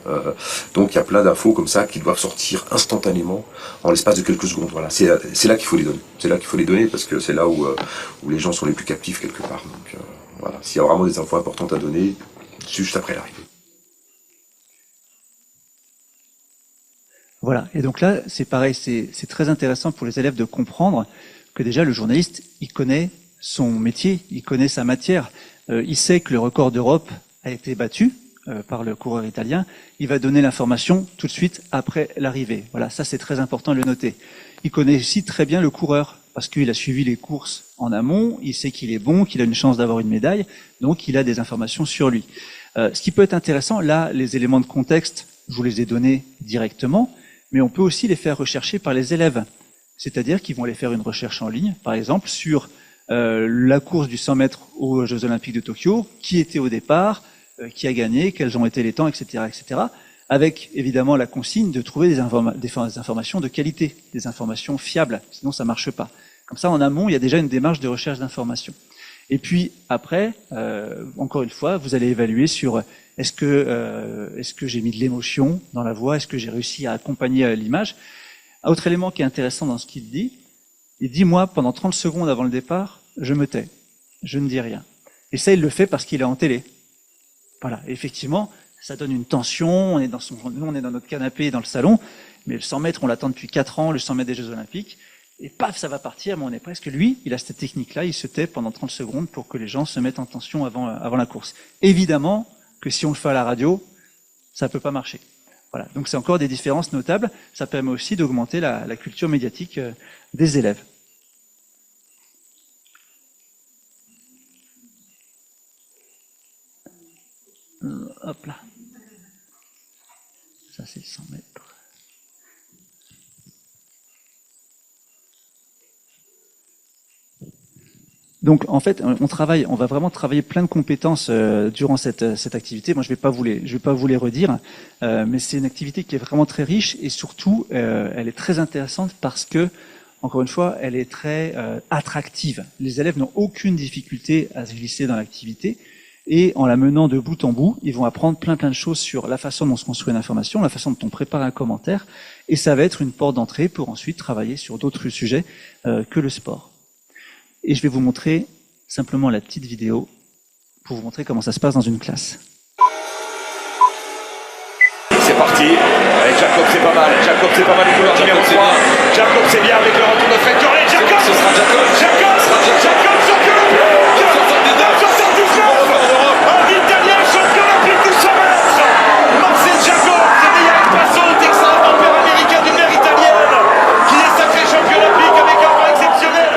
Donc il y a plein d'infos comme ça qui doivent sortir instantanément en l'espace de quelques secondes. Voilà, c'est là qu'il faut les donner. C'est là qu'il faut les donner parce que c'est là où les gens sont les plus captifs quelque part. Donc voilà, s'il y a vraiment des infos importantes à donner, c'est juste après l'arrivée. Voilà, et donc là, c'est pareil, c'est très intéressant pour les élèves de comprendre que déjà le journaliste, il connaît son métier, il connaît sa matière, il sait que le record d'Europe a été battu par le coureur italien, il va donner l'information tout de suite après l'arrivée. Voilà, ça c'est très important de le noter. Il connaît aussi très bien le coureur, parce qu'il a suivi les courses en amont, il sait qu'il est bon, qu'il a une chance d'avoir une médaille, donc il a des informations sur lui. Ce qui peut être intéressant, là, les éléments de contexte, je vous les ai donnés directement, mais on peut aussi les faire rechercher par les élèves. C'est-à-dire qu'ils vont aller faire une recherche en ligne, par exemple, sur la course du 100 mètres aux Jeux Olympiques de Tokyo, qui était au départ, qui a gagné, quels ont été les temps, etc., etc., avec évidemment la consigne de trouver des informations de qualité, des informations fiables, sinon ça marche pas. Comme ça, en amont, il y a déjà une démarche de recherche d'informations. Et puis après, encore une fois, vous allez évaluer sur est-ce que j'ai mis de l'émotion dans la voix, est-ce que j'ai réussi à accompagner l'image. Autre élément qui est intéressant dans ce qu'il dit, il dit, moi, pendant 30 secondes avant le départ, je me tais, je ne dis rien. Et ça, il le fait parce qu'il est en télé. Voilà, et effectivement, ça donne une tension, nous on est dans notre canapé dans le salon, mais le 100 mètres, on l'attend depuis 4 ans, le 100 mètres des Jeux Olympiques, et paf, ça va partir, mais on est presque, lui, il a cette technique-là, il se tait pendant 30 secondes pour que les gens se mettent en tension avant la course. Évidemment que si on le fait à la radio, ça peut pas marcher. Voilà, donc c'est encore des différences notables, ça permet aussi d'augmenter la culture médiatique des élèves. Hop là. Ça c'est 100 mètres. Donc en fait, on va vraiment travailler plein de compétences durant cette activité. Moi, je vais pas vous les redire, mais c'est une activité qui est vraiment très riche et surtout, elle est très intéressante parce que, encore une fois, elle est très attractive. Les élèves n'ont aucune difficulté à se glisser dans l'activité et en la menant de bout en bout, ils vont apprendre plein de choses sur la façon dont se construit une information, la façon dont on prépare un commentaire, et ça va être une porte d'entrée pour ensuite travailler sur d'autres sujets que le sport. Et je vais vous montrer simplement la petite vidéo pour vous montrer comment ça se passe dans une classe. C'est parti, avec Jacob c'est pas mal, les couleurs numéro 3, Jacob c'est bien avec le retour de Fred Cornet, Jacob, ce sera Jacob, champion olympique, 79, un Italien champion olympique du 100 mètres, Marcel Jacob, c'est meilleur Passo, Texan, vampire américain d'une mère italienne, qui est sacré champion olympique avec un rang exceptionnel,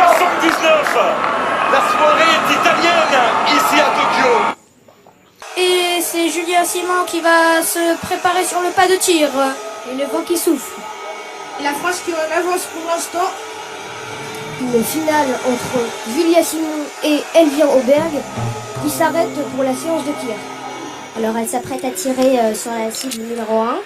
9,79. La soirée est italienne, ici à Tokyo. Et c'est Julien Simon qui va se préparer sur le pas de tir. Et le vent qui souffle. La France qui est en avance pour l'instant. Une finale entre Julia Simon et Elvire Auberg qui s'arrête pour la séance de tir. Alors elle s'apprête à tirer sur la cible numéro 1.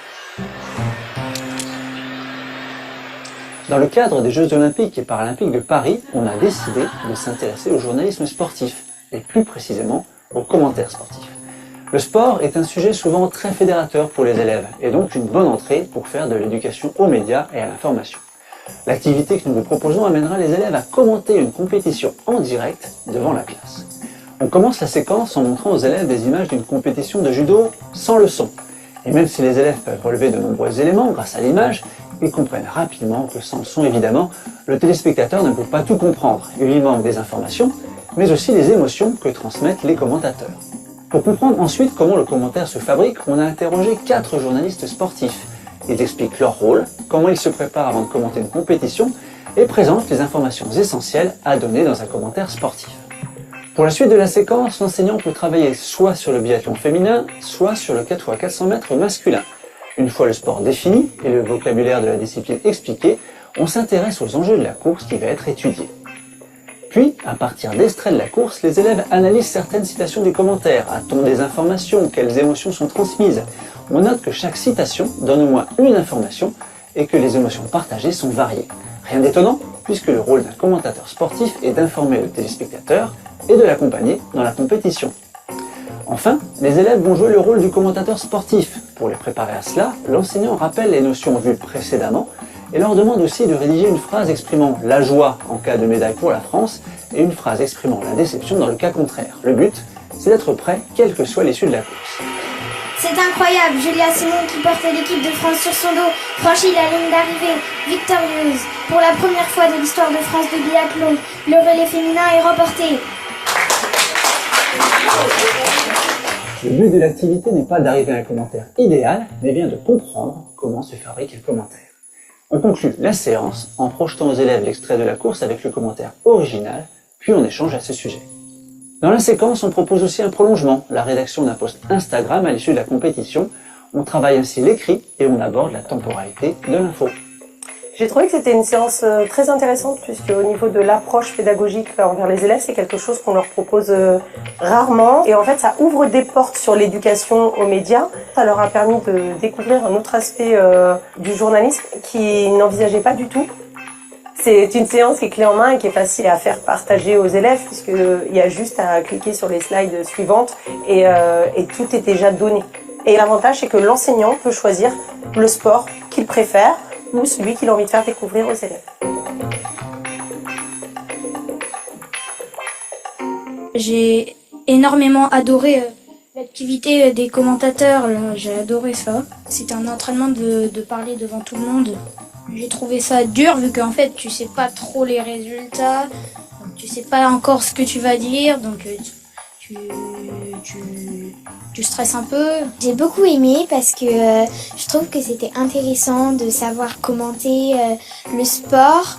Dans le cadre des Jeux Olympiques et Paralympiques de Paris, on a décidé de s'intéresser au journalisme sportif, et plus précisément aux commentaires sportifs. Le sport est un sujet souvent très fédérateur pour les élèves, et donc une bonne entrée pour faire de l'éducation aux médias et à l'information. L'activité que nous vous proposons amènera les élèves à commenter une compétition en direct devant la classe. On commence la séquence en montrant aux élèves des images d'une compétition de judo sans le son. Et même si les élèves peuvent relever de nombreux éléments grâce à l'image, ils comprennent rapidement que sans le son, évidemment, le téléspectateur ne peut pas tout comprendre. Il lui manque des informations, mais aussi les émotions que transmettent les commentateurs. Pour comprendre ensuite comment le commentaire se fabrique, on a interrogé 4 journalistes sportifs. Ils expliquent leur rôle, comment ils se préparent avant de commenter une compétition et présentent les informations essentielles à donner dans un commentaire sportif. Pour la suite de la séquence, l'enseignant peut travailler soit sur le biathlon féminin, soit sur le 4x400 mètres masculin. Une fois le sport défini et le vocabulaire de la discipline expliqué, on s'intéresse aux enjeux de la course qui va être étudiée. Puis, à partir d'extraits de la course, les élèves analysent certaines citations du commentaire. A-t-on des informations? Quelles émotions sont transmises? On note que chaque citation donne au moins une information et que les émotions partagées sont variées. Rien d'étonnant, puisque le rôle d'un commentateur sportif est d'informer le téléspectateur et de l'accompagner dans la compétition. Enfin, les élèves vont jouer le rôle du commentateur sportif. Pour les préparer à cela, l'enseignant rappelle les notions vues précédemment et leur demande aussi de rédiger une phrase exprimant la joie en cas de médaille pour la France et une phrase exprimant la déception dans le cas contraire. Le but, c'est d'être prêt, quelle que soit l'issue de la course. C'est incroyable, Julia Simon qui porte l'équipe de France sur son dos, franchit la ligne d'arrivée, victorieuse. Pour la première fois de l'histoire de France de biathlon, le relais féminin est remporté. Le but de l'activité n'est pas d'arriver à un commentaire idéal, mais bien de comprendre comment se fabrique le commentaire. On conclut la séance en projetant aux élèves l'extrait de la course avec le commentaire original, puis on échange à ce sujet. Dans la séquence, on propose aussi un prolongement, la rédaction d'un post Instagram à l'issue de la compétition. On travaille ainsi l'écrit et on aborde la temporalité de l'info. J'ai trouvé que c'était une séance très intéressante puisque au niveau de l'approche pédagogique envers les élèves, c'est quelque chose qu'on leur propose rarement. Et en fait, ça ouvre des portes sur l'éducation aux médias. Ça leur a permis de découvrir un autre aspect du journalisme qu'ils n'envisageaient pas du tout. C'est une séance qui est clé en main et qui est facile à faire partager aux élèves puisqu'il y a juste à cliquer sur les slides suivantes et tout est déjà donné. Et l'avantage, c'est que l'enseignant peut choisir le sport qu'il préfère ou celui qu'il a envie de faire découvrir aux élèves. J'ai énormément adoré l'activité des commentateurs, là. J'ai adoré ça. C'était un entraînement de parler devant tout le monde. J'ai trouvé ça dur vu qu'en fait tu sais pas trop les résultats, donc tu sais pas encore ce que tu vas dire, donc tu stresses un peu. J'ai beaucoup aimé parce que je trouve que c'était intéressant de savoir commenter le sport,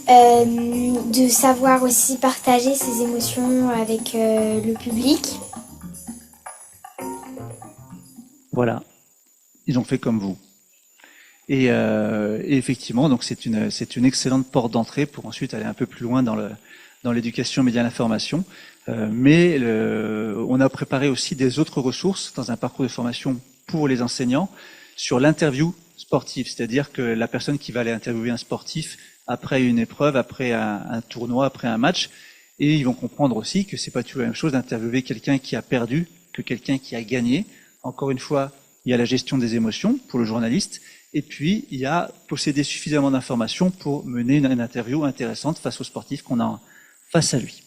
de savoir aussi partager ses émotions avec le public. Voilà, ils ont fait comme vous. Et effectivement, donc c'est une excellente porte d'entrée pour ensuite aller un peu plus loin dans l'éducation média l'information. Mais on a préparé aussi des autres ressources dans un parcours de formation pour les enseignants sur l'interview sportive, c'est-à-dire que la personne qui va aller interviewer un sportif après une épreuve, après un tournoi, après un match, et ils vont comprendre aussi que c'est pas toujours la même chose d'interviewer quelqu'un qui a perdu que quelqu'un qui a gagné. Encore une fois, il y a la gestion des émotions pour le journaliste, et puis il y a posséder suffisamment d'informations pour mener une interview intéressante face au sportif qu'on a face à lui.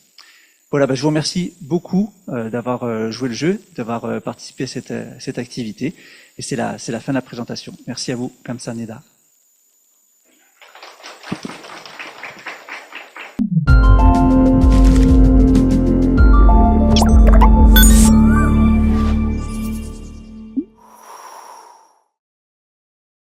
Voilà, je vous remercie beaucoup d'avoir joué le jeu, d'avoir participé à cette activité, et c'est la fin de la présentation. Merci à vous, Kamsahamnida.